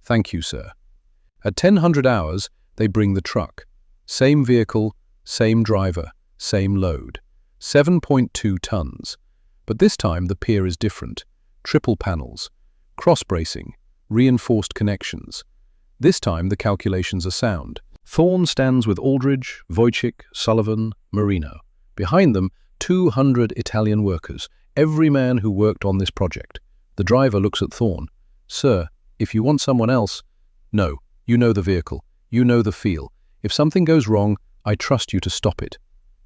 Thank you, sir. At 1000 hours, they bring the truck. Same vehicle, same driver, same load. 7.2 tons. But this time the pier is different. Triple panels, cross-bracing, reinforced connections. This time the calculations are sound. Thorne stands with Aldridge, Wojciech, Sullivan, Marino. Behind them, 200 Italian workers, every man who worked on this project. The driver looks at Thorne. Sir, if you want someone else... No, you know the vehicle. You know the feel. If something goes wrong, I trust you to stop it.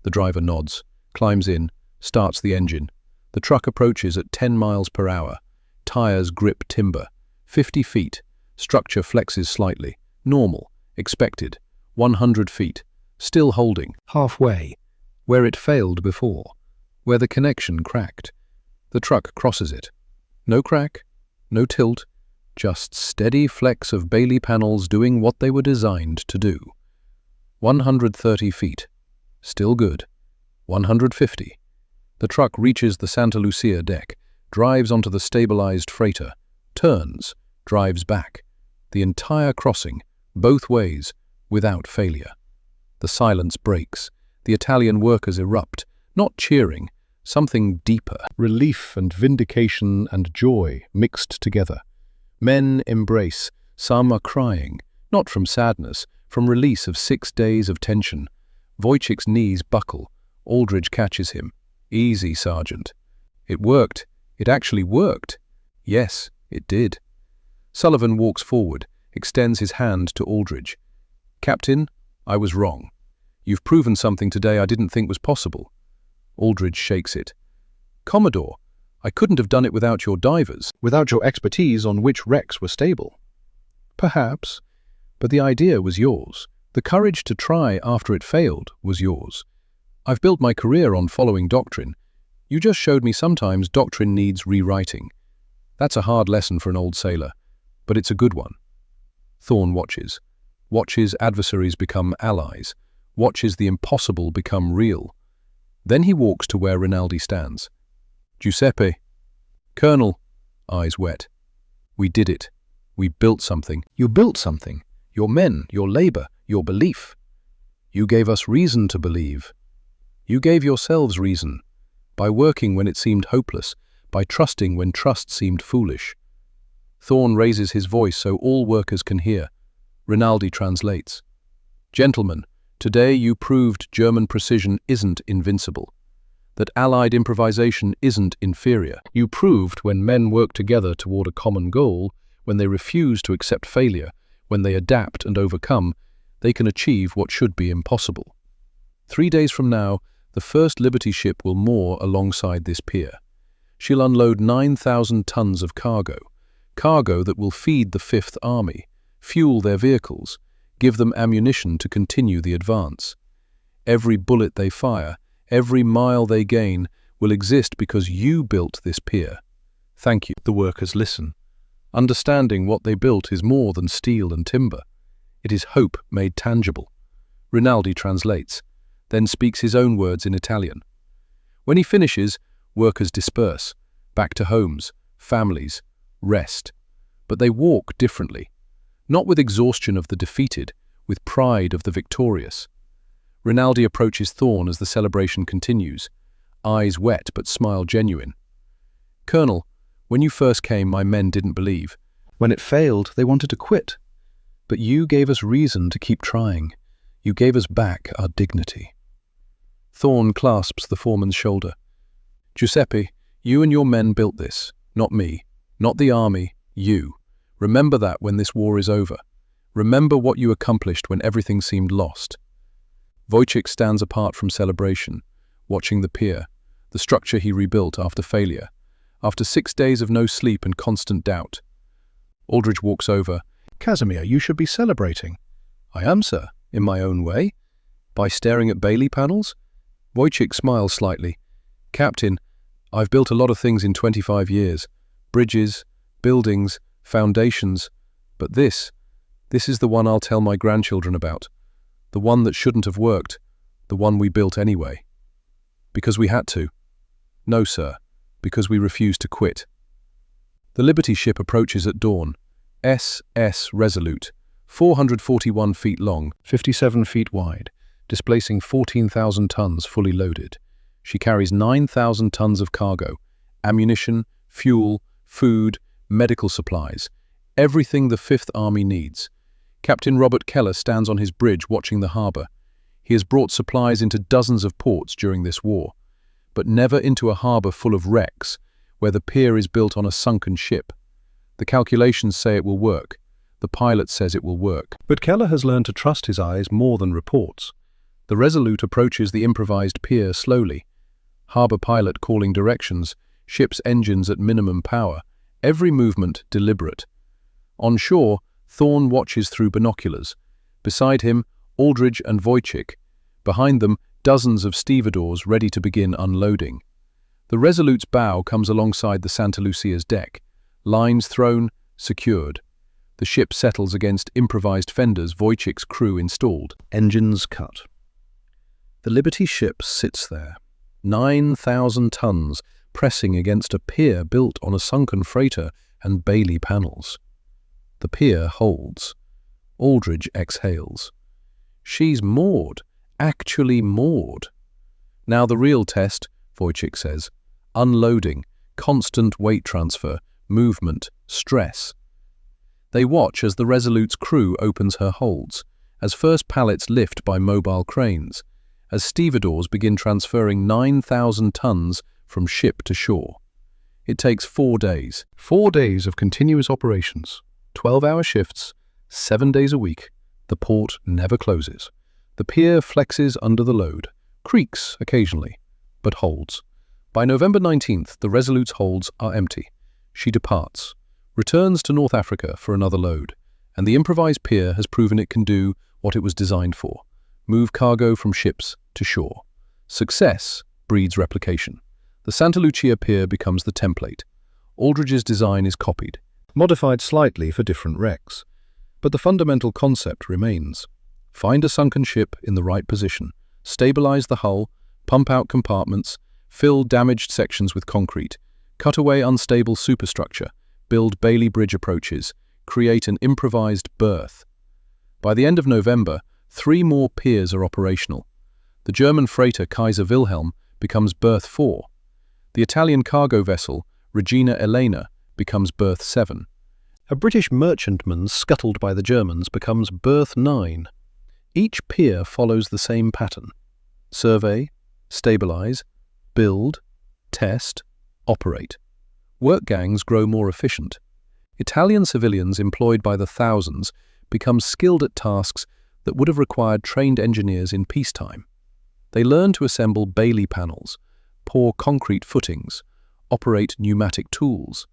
The driver nods, climbs in, starts the engine. The truck approaches at 10 miles per hour. Tires grip timber. 50 feet. Structure flexes slightly. Normal. Expected. 100 feet. Still holding. Halfway. Where it failed before. Where the connection cracked. The truck crosses it. No crack. No tilt. Just steady flex of Bailey panels doing what they were designed to do. 130 feet. Still good. 150. The truck reaches the Santa Lucia deck, drives onto the stabilized freighter, turns, drives back. The entire crossing, both ways, without failure. The silence breaks. The Italian workers erupt, not cheering, something deeper. Relief and vindication and joy mixed together. Men embrace. Some are crying, not from sadness, from release of 6 days of tension. Wojciech's knees buckle. Aldridge catches him. Easy, Sergeant. It worked. It actually worked. Yes, it did. Sullivan walks forward, extends his hand to Aldridge. Captain, I was wrong. You've proven something today I didn't think was possible. Aldridge shakes it. Commodore, I couldn't have done it without your divers, without your expertise on which wrecks were stable. Perhaps, but the idea was yours. The courage to try after it failed was yours. I've built my career on following doctrine. You just showed me sometimes doctrine needs rewriting. That's a hard lesson for an old sailor, but it's a good one. Thorne watches. Watches adversaries become allies. Watches the impossible become real. Then he walks to where Rinaldi stands. Giuseppe. Colonel. Eyes wet. We did it. We built something. You built something. Your men, your labor, your belief. You gave us reason to believe. You gave yourselves reason, by working when it seemed hopeless, by trusting when trust seemed foolish. Thorne raises his voice so all workers can hear. Rinaldi translates. Gentlemen, today you proved German precision isn't invincible, that Allied improvisation isn't inferior. You proved when men work together toward a common goal, when they refuse to accept failure, when they adapt and overcome, they can achieve what should be impossible. 3 days from now, the first Liberty ship will moor alongside this pier. She'll unload 9,000 tons of cargo that will feed the Fifth Army, fuel their vehicles, give them ammunition to continue the advance. Every bullet they fire, every mile they gain, will exist because you built this pier. Thank you. The workers listen. Understanding what they built is more than steel and timber. It is hope made tangible. Rinaldi translates, then speaks his own words in Italian. When he finishes, workers disperse, back to homes, families, rest. But they walk differently, not with exhaustion of the defeated, with pride of the victorious. Rinaldi approaches Thorne as the celebration continues, eyes wet but smile genuine. Colonel, when you first came, my men didn't believe. When it failed, they wanted to quit. But you gave us reason to keep trying. You gave us back our dignity. Thorne clasps the foreman's shoulder. Giuseppe, you and your men built this, not me, Not the army, you. Remember that when this war is over. Remember what you accomplished when everything seemed lost. Wojciech stands apart from celebration, watching the pier, the structure he rebuilt after failure, after 6 days of no sleep and constant doubt. Aldridge walks over. Casimir, you should be celebrating. I am, sir, in my own way. By staring at Bailey panels? Wojciech smiles slightly. Captain, I've built a lot of things in 25 years. Bridges, buildings, foundations. But this is the one I'll tell my grandchildren about. The one that shouldn't have worked. The one we built anyway. Because we had to. No, sir, because we refused to quit. The Liberty ship approaches at dawn. SS Resolute, 441 feet long, 57 feet wide, displacing 14,000 tons fully loaded. She carries 9,000 tons of cargo, ammunition, fuel, food, medical supplies, everything the Fifth Army needs. Captain Robert Keller stands on his bridge watching the harbour. He has brought supplies into dozens of ports during this war, but never into a harbour full of wrecks, where the pier is built on a sunken ship. The calculations say it will work. The pilot says it will work. But Keller has learned to trust his eyes more than reports. The Resolute approaches the improvised pier slowly. Harbour pilot calling directions, ship's engines at minimum power, every movement deliberate. On shore, Thorne watches through binoculars. Beside him, Aldridge and Wojciech. Behind them, dozens of stevedores ready to begin unloading. The Resolute's bow comes alongside the Santa Lucia's deck. Lines thrown, secured. The ship settles against improvised fenders Wojciech's crew installed. Engines cut. The Liberty ship sits there, 9,000 tons, pressing against a pier built on a sunken freighter and Bailey panels. The pier holds. Aldridge exhales. She's moored, actually moored. Now the real test, Wojciech says. Unloading, constant weight transfer, movement, stress. They watch as the Resolute's crew opens her holds, as first pallets lift by mobile cranes, as stevedores begin transferring 9,000 tons from ship to shore. It takes 4 days. 4 days of continuous operations, 12-hour shifts, 7 days a week. The port never closes. The pier flexes under the load, creaks occasionally, but holds. By November 19th, the Resolute's holds are empty. She departs, returns to North Africa for another load, and the improvised pier has proven it can do what it was designed for, move cargo from ships to shore. Success breeds replication. The Santa Lucia pier becomes the template. Aldridge's design is copied, modified slightly for different wrecks, but the fundamental concept remains. Find a sunken ship in the right position, stabilize the hull, pump out compartments, fill damaged sections with concrete, cut away unstable superstructure, build Bailey Bridge approaches, create an improvised berth. By the end of November, 3 more piers are operational. The German freighter Kaiser Wilhelm becomes berth 4. The Italian cargo vessel Regina Elena becomes berth 7. A British merchantman scuttled by the Germans becomes berth 9. Each pier follows the same pattern. Survey, stabilize, build, test, operate. Work gangs grow more efficient. Italian civilians employed by the thousands become skilled at tasks that would have required trained engineers in peacetime. They learn to assemble Bailey panels, pour concrete footings, operate pneumatic tools.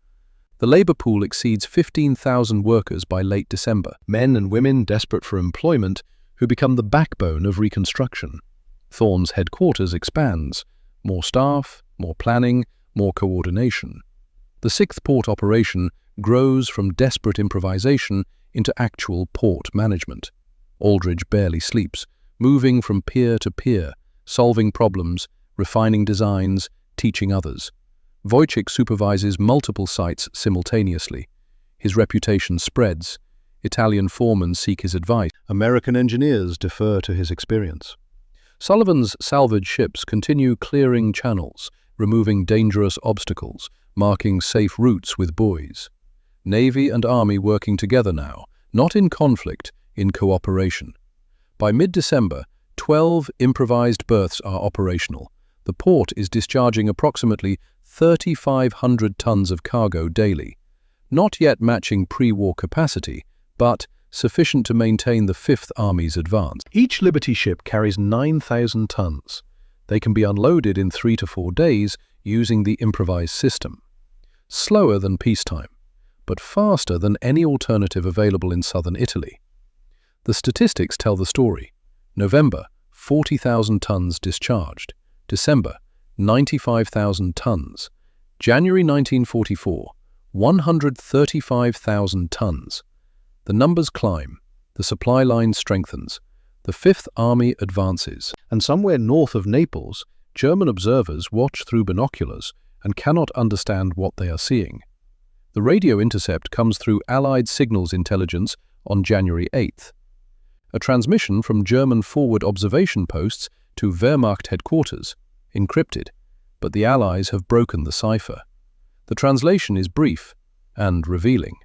The labour pool exceeds 15,000 workers by late December, men and women desperate for employment who become the backbone of reconstruction. Thorne's headquarters expands. More staff, more planning, more coordination. The 6th port operation grows from desperate improvisation into actual port management. Aldridge barely sleeps, moving from pier to pier, solving problems, refining designs, teaching others. Wojciech supervises multiple sites simultaneously. His reputation spreads. Italian foremen seek his advice. American engineers defer to his experience. Sullivan's salvage ships continue clearing channels, removing dangerous obstacles, marking safe routes with buoys. Navy and Army working together now, not in conflict, in cooperation. By mid-December, 12 improvised berths are operational. The port is discharging approximately 3,500 tons of cargo daily. not yet matching pre-war capacity, but sufficient to maintain the Fifth Army's advance. Each Liberty ship carries 9,000 tons. They can be unloaded in 3 to 4 days using the improvised system. Slower than peacetime, but faster than any alternative available in southern Italy. The statistics tell the story. November, 40,000 tons discharged. December, 95,000 tons. January 1944, 135,000 tons. The numbers climb, the supply line strengthens, the Fifth Army advances. And somewhere north of Naples, German observers watch through binoculars and cannot understand what they are seeing. The radio intercept comes through Allied signals intelligence on January 8th. A transmission from German forward observation posts to Wehrmacht headquarters, encrypted, but the Allies have broken the cipher. The translation is brief and revealing.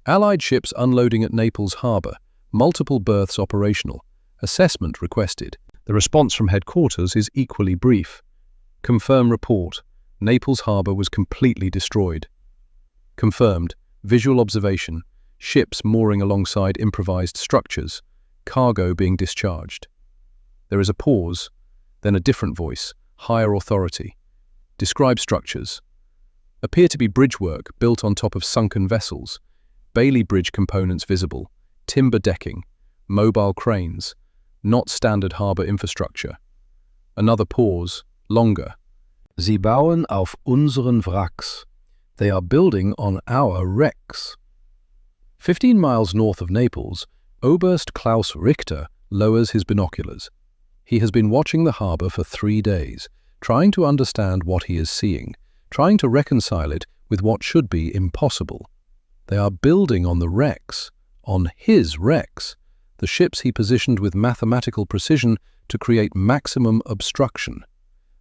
Allied ships unloading at Naples harbour, multiple berths operational, assessment requested. The response from headquarters is equally brief. Confirm report, Naples harbour was completely destroyed. Confirmed, visual observation, ships mooring alongside improvised structures, cargo being discharged. There is a pause, then a different voice, higher authority. Describe structures. Appear to be bridgework built on top of sunken vessels, Bailey Bridge components visible, timber decking, mobile cranes, not standard harbour infrastructure. Another pause, longer. Sie bauen auf unseren Wracks. They are building on our wrecks. 15 miles north of Naples, Oberst Klaus Richter lowers his binoculars. He has been watching the harbour for 3 days, trying to understand what he is seeing, trying to reconcile it with what should be impossible. They are building on the wrecks, on his wrecks, the ships he positioned with mathematical precision to create maximum obstruction.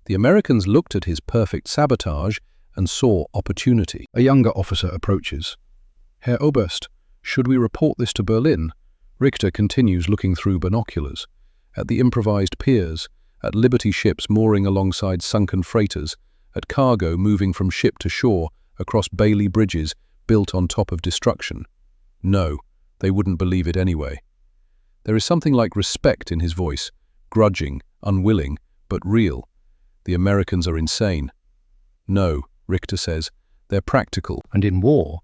The Americans looked at his perfect sabotage and saw opportunity. A younger officer approaches. Herr Oberst, should we report this to Berlin? Richter continues looking through binoculars. At the improvised piers, at Liberty ships mooring alongside sunken freighters, at cargo moving from ship to shore across Bailey bridges built on top of destruction. No, they wouldn't believe it anyway. There is something like respect in his voice, grudging, unwilling, but real. The Americans are insane. No, Richter says, they're practical. And in war,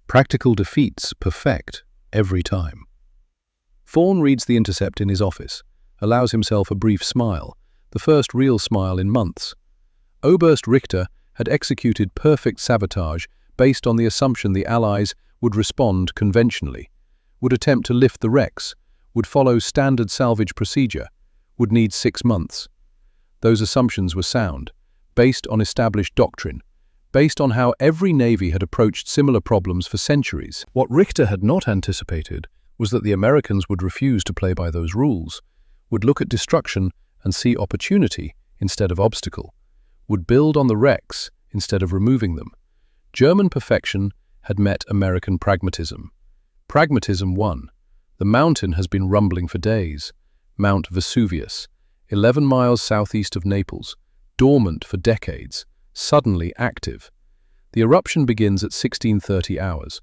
practical defeats perfect every time. Thorne reads the intercept in his office, allows himself a brief smile, the first real smile in months. Oberst Richter had executed perfect sabotage based on the assumption the Allies would respond conventionally, would attempt to lift the wrecks, would follow standard salvage procedure, would need 6 months. Those assumptions were sound, based on established doctrine, based on how every navy had approached similar problems for centuries. What Richter had not anticipated was that the Americans would refuse to play by those rules, would look at destruction and see opportunity instead of obstacle, would build on the wrecks instead of removing them. German perfection had met American pragmatism. Pragmatism won. The mountain has been rumbling for days. Mount Vesuvius, 11 miles southeast of Naples, dormant for decades, suddenly active. The eruption begins at 1630 hours.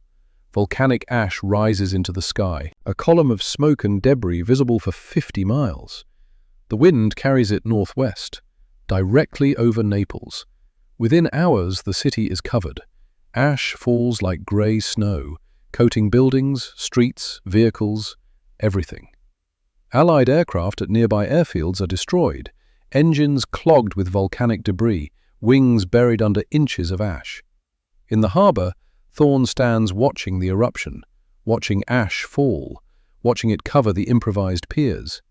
Volcanic ash rises into the sky, a column of smoke and debris visible for 50 miles. The wind carries it northwest, directly over Naples. Within hours, the city is covered. Ash falls like grey snow, coating buildings, streets, vehicles, everything. Allied aircraft at nearby airfields are destroyed, engines clogged with volcanic debris, wings buried under inches of ash. In the harbour, Thorne stands watching the eruption, watching ash fall, watching it cover the improvised piers.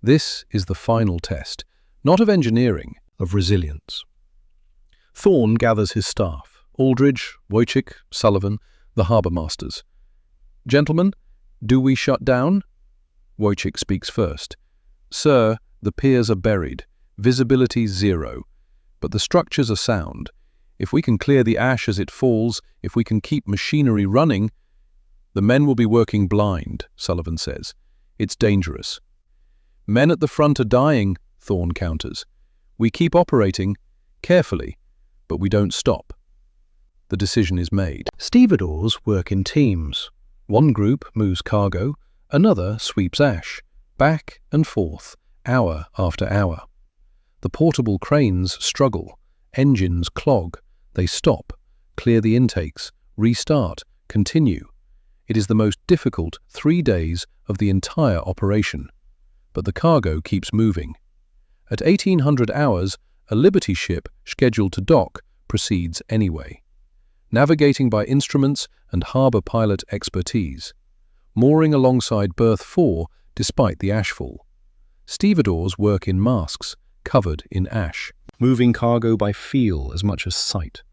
This is the final test, not of engineering, of resilience. Thorne gathers his staff, Aldridge, Wojcik, Sullivan, the harbour masters. Gentlemen, do we shut down? Wojcik speaks first. Sir, the piers are buried, visibility 0, but the structures are sound. If we can clear the ash as it falls, if we can keep machinery running, the men will be working blind, Sullivan says. It's dangerous. Men at the front are dying, Thorne counters. We keep operating, carefully, but we don't stop. the decision is made. Stevedores work in teams. One group moves cargo, another sweeps ash, back and forth, hour after hour. The portable cranes struggle, engines clog, they stop, clear the intakes, restart, continue. It is the most difficult 3 days of the entire operation. But the cargo keeps moving. At 1800 hours, a Liberty ship scheduled to dock proceeds anyway, navigating by instruments and harbour pilot expertise, mooring alongside berth 4 despite the ashfall. Stevedores work in masks, covered in ash, moving cargo by feel as much as sight.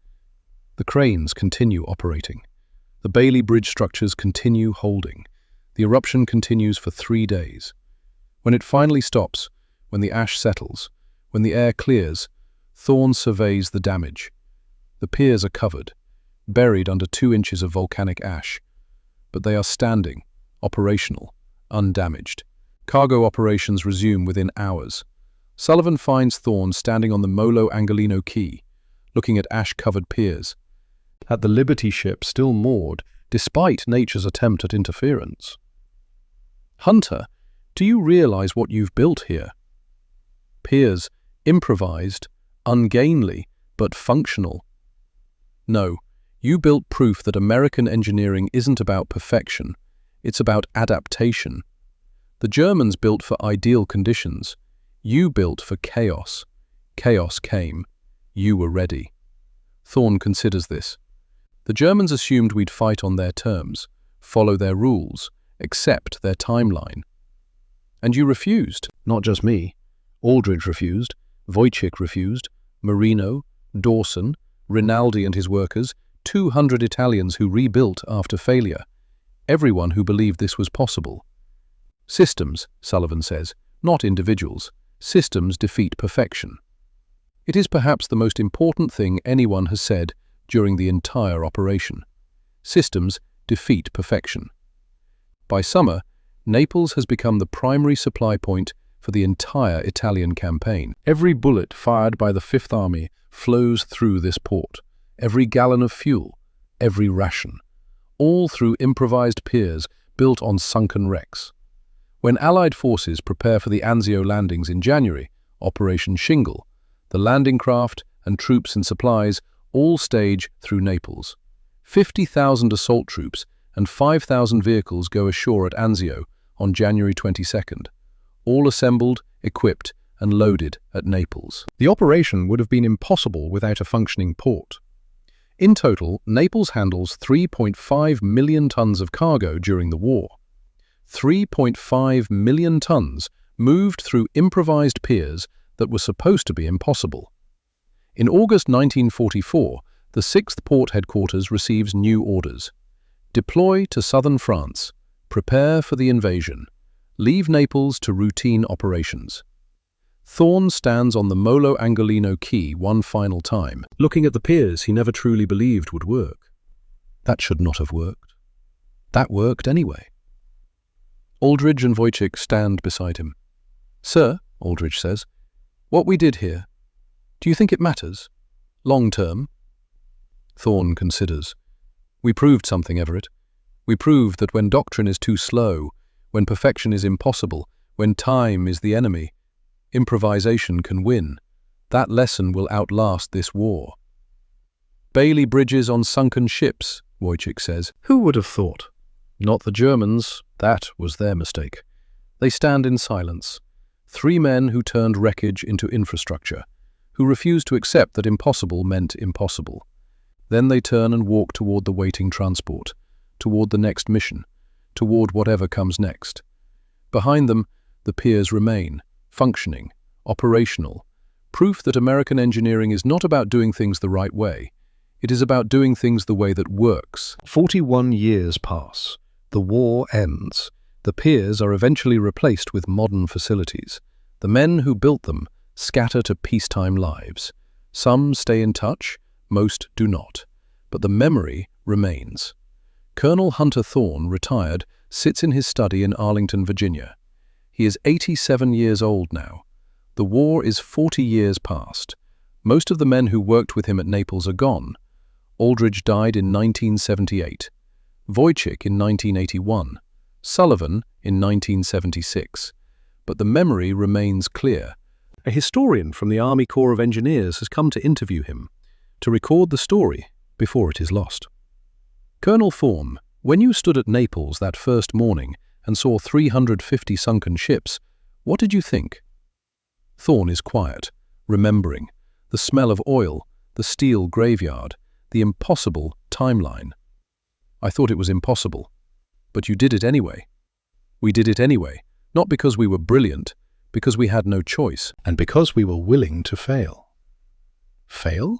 The cranes continue operating. The Bailey Bridge structures continue holding. The eruption continues for 3 days. When it finally stops, when the ash settles, when the air clears, Thorne surveys the damage. The piers are covered, buried under 2 inches of volcanic ash, but they are standing, operational, undamaged. Cargo operations resume within hours. Sullivan finds Thorne standing on the Molo Angolino Quay, looking at ash-covered piers, at the Liberty ship still moored, despite nature's attempt at interference. "Hunter, do you realize what you've built here?" Piers, improvised, ungainly, but functional. "No, you built proof that American engineering isn't about perfection, it's about adaptation. The Germans built for ideal conditions. You built for chaos. Chaos came. You were ready." Thorne considers this. "The Germans assumed we'd fight on their terms, follow their rules, accept their timeline. And you refused." "Not just me. Aldridge refused, Wojcik refused, Marino, Dawson, Rinaldi and his workers, 200 Italians who rebuilt after failure. Everyone who believed this was possible." "Systems," Sullivan says, "not individuals. Systems defeat perfection." It is perhaps the most important thing anyone has said during the entire operation. Systems defeat perfection. By summer, Naples has become the primary supply point for the entire Italian campaign. Every bullet fired by the Fifth Army flows through this port, every gallon of fuel, every ration, all through improvised piers built on sunken wrecks. When Allied forces prepare for the Anzio landings in January, Operation Shingle, the landing craft and troops and supplies all stage through Naples. 50,000 assault troops and 5,000 vehicles go ashore at Anzio on January 22nd, all assembled, equipped and loaded at Naples. The operation would have been impossible without a functioning port. In total, Naples handles 3.5 million tons of cargo during the war. 3.5 million tons moved through improvised piers that were supposed to be impossible. In August 1944, the 6th Port Headquarters receives new orders. Deploy to southern France. Prepare for the invasion. Leave Naples to routine operations. Thorne stands on the Molo Angolino Quay one final time, looking at the piers he never truly believed would work. That should not have worked. That worked anyway. Aldridge and Wojcik stand beside him. "Sir," Aldridge says, "what we did here, do you think it matters? Long term?" Thorne considers. "We proved something, Everett. We proved that when doctrine is too slow, when perfection is impossible, when time is the enemy, improvisation can win. That lesson will outlast this war." "Bailey bridges on sunken ships," Wojcik says. "Who would have thought?" Not the Germans. That was their mistake. They stand in silence. 3 men who turned wreckage into infrastructure, who refused to accept that impossible meant impossible. Then they turn and walk toward the waiting transport, toward the next mission, toward whatever comes next. Behind them, the piers remain, functioning, operational, proof that American engineering is not about doing things the right way. It is about doing things the way that works. 41 years pass. The war ends. The piers are eventually replaced with modern facilities. The men who built them scatter to peacetime lives. Some stay in touch, most do not. But the memory remains. Colonel Hunter Thorne, retired, sits in his study in Arlington, Virginia. He is 87 years old now. The war is 40 years past. Most of the men who worked with him at Naples are gone. Aldridge died in 1978, Wojcik in 1981, Sullivan in 1976. But the memory remains clear. A historian from the Army Corps of Engineers has come to interview him, to record the story before it is lost. Colonel Thorne, when you stood at Naples that first morning and saw 350 sunken ships, what did you think? Thorne is quiet, remembering the smell of oil, the steel graveyard, the impossible timeline. I thought it was impossible, but you did it anyway. We did it anyway, not because we were brilliant, because we had no choice, and because we were willing to fail. Fail?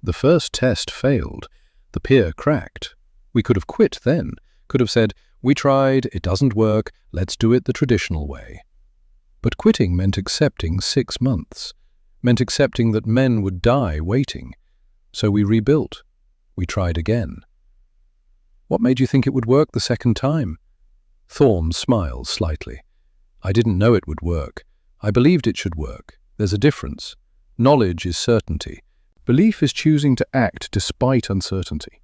The first test failed. The pier cracked. We could have quit then, could have said, we tried, it doesn't work, let's do it the traditional way. But quitting meant accepting 6 months, meant accepting that men would die waiting. So we rebuilt. We tried again. What made you think it would work the second time? Thorne smiles slightly. I didn't know it would work. I believed it should work. There's a difference. Knowledge is certainty. Belief is choosing to act despite uncertainty.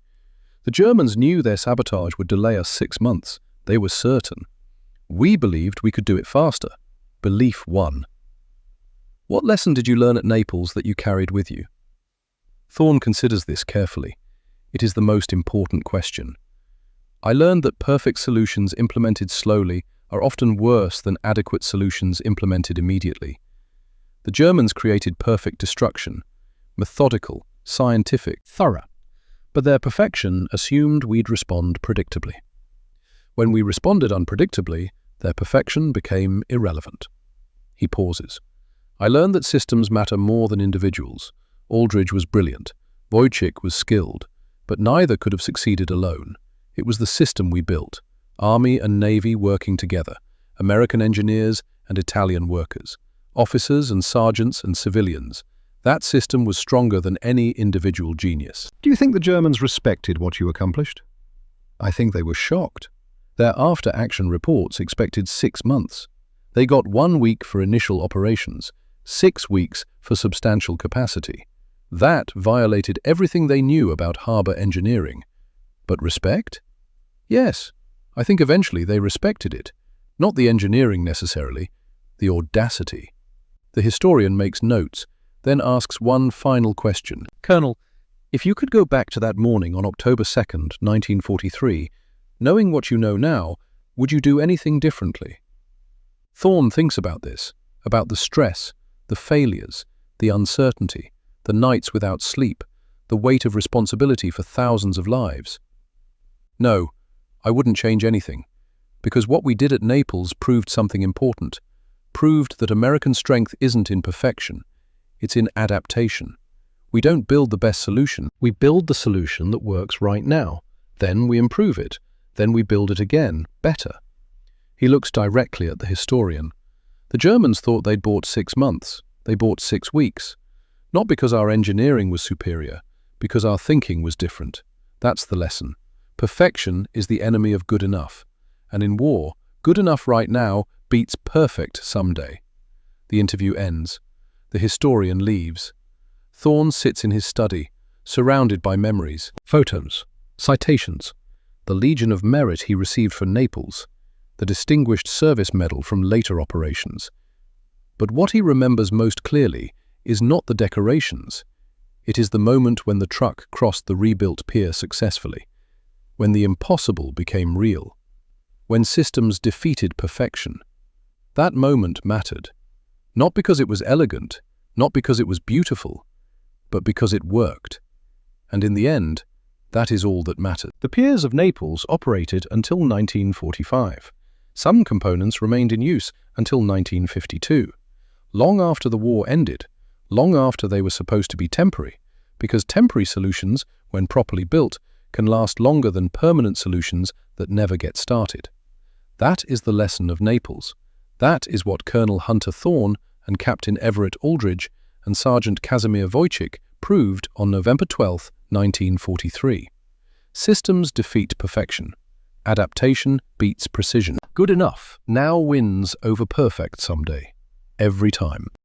The Germans knew their sabotage would delay us 6 months. They were certain. We believed we could do it faster. Belief won. What lesson did you learn at Naples that you carried with you? Thorne considers this carefully. It is the most important question. I learned that perfect solutions implemented slowly are often worse than adequate solutions implemented immediately. The Germans created perfect destruction, methodical, scientific, thorough, but their perfection assumed we'd respond predictably. When we responded unpredictably, their perfection became irrelevant. He pauses. I learned that systems matter more than individuals. Aldridge was brilliant, Wojcik was skilled, but neither could have succeeded alone. It was the system we built, Army and Navy working together, American engineers and Italian workers, officers and sergeants and civilians. That system was stronger than any individual genius. Do you think the Germans respected what you accomplished? I think they were shocked. Their after-action reports expected 6 months. They got 1 week for initial operations, 6 weeks for substantial capacity. That violated everything they knew about harbor engineering. But respect? Yes, I think eventually they respected it. Not the engineering necessarily, the audacity. The historian makes notes, then asks one final question. Colonel, if you could go back to that morning on October 2nd, 1943, knowing what you know now, would you do anything differently? Thorne thinks about this, about the stress, the failures, the uncertainty, the nights without sleep, the weight of responsibility for thousands of lives. No, I wouldn't change anything, because what we did at Naples proved something important, proved that American strength isn't in perfection, it's in adaptation. We don't build the best solution, we build the solution that works right now. Then we improve it, then we build it again, better. He looks directly at the historian. The Germans thought they'd bought 6 months, they bought 6 weeks. Not because our engineering was superior, because our thinking was different. That's the lesson. Perfection is the enemy of good enough. And in war, good enough right now beats perfect someday. The interview ends. The historian leaves. Thorne sits in his study, surrounded by memories, photos, citations, the Legion of Merit he received for Naples, the Distinguished Service Medal from later operations. But what he remembers most clearly is not the decorations. It is the moment when the truck crossed the rebuilt pier successfully, when the impossible became real, when systems defeated perfection. That moment mattered, not because it was elegant, not because it was beautiful, but because it worked. And in the end, that is all that mattered. The piers of Naples operated until 1945. Some components remained in use until 1952. Long after the war ended, long after they were supposed to be temporary, because temporary solutions, when properly built, can last longer than permanent solutions that never get started. That is the lesson of Naples. That is what Colonel Hunter Thorne and Captain Everett Aldridge and Sergeant Casimir Wojcik proved on November 12, 1943. Systems defeat perfection. Adaptation beats precision. Good enough now wins over perfect someday. Every time.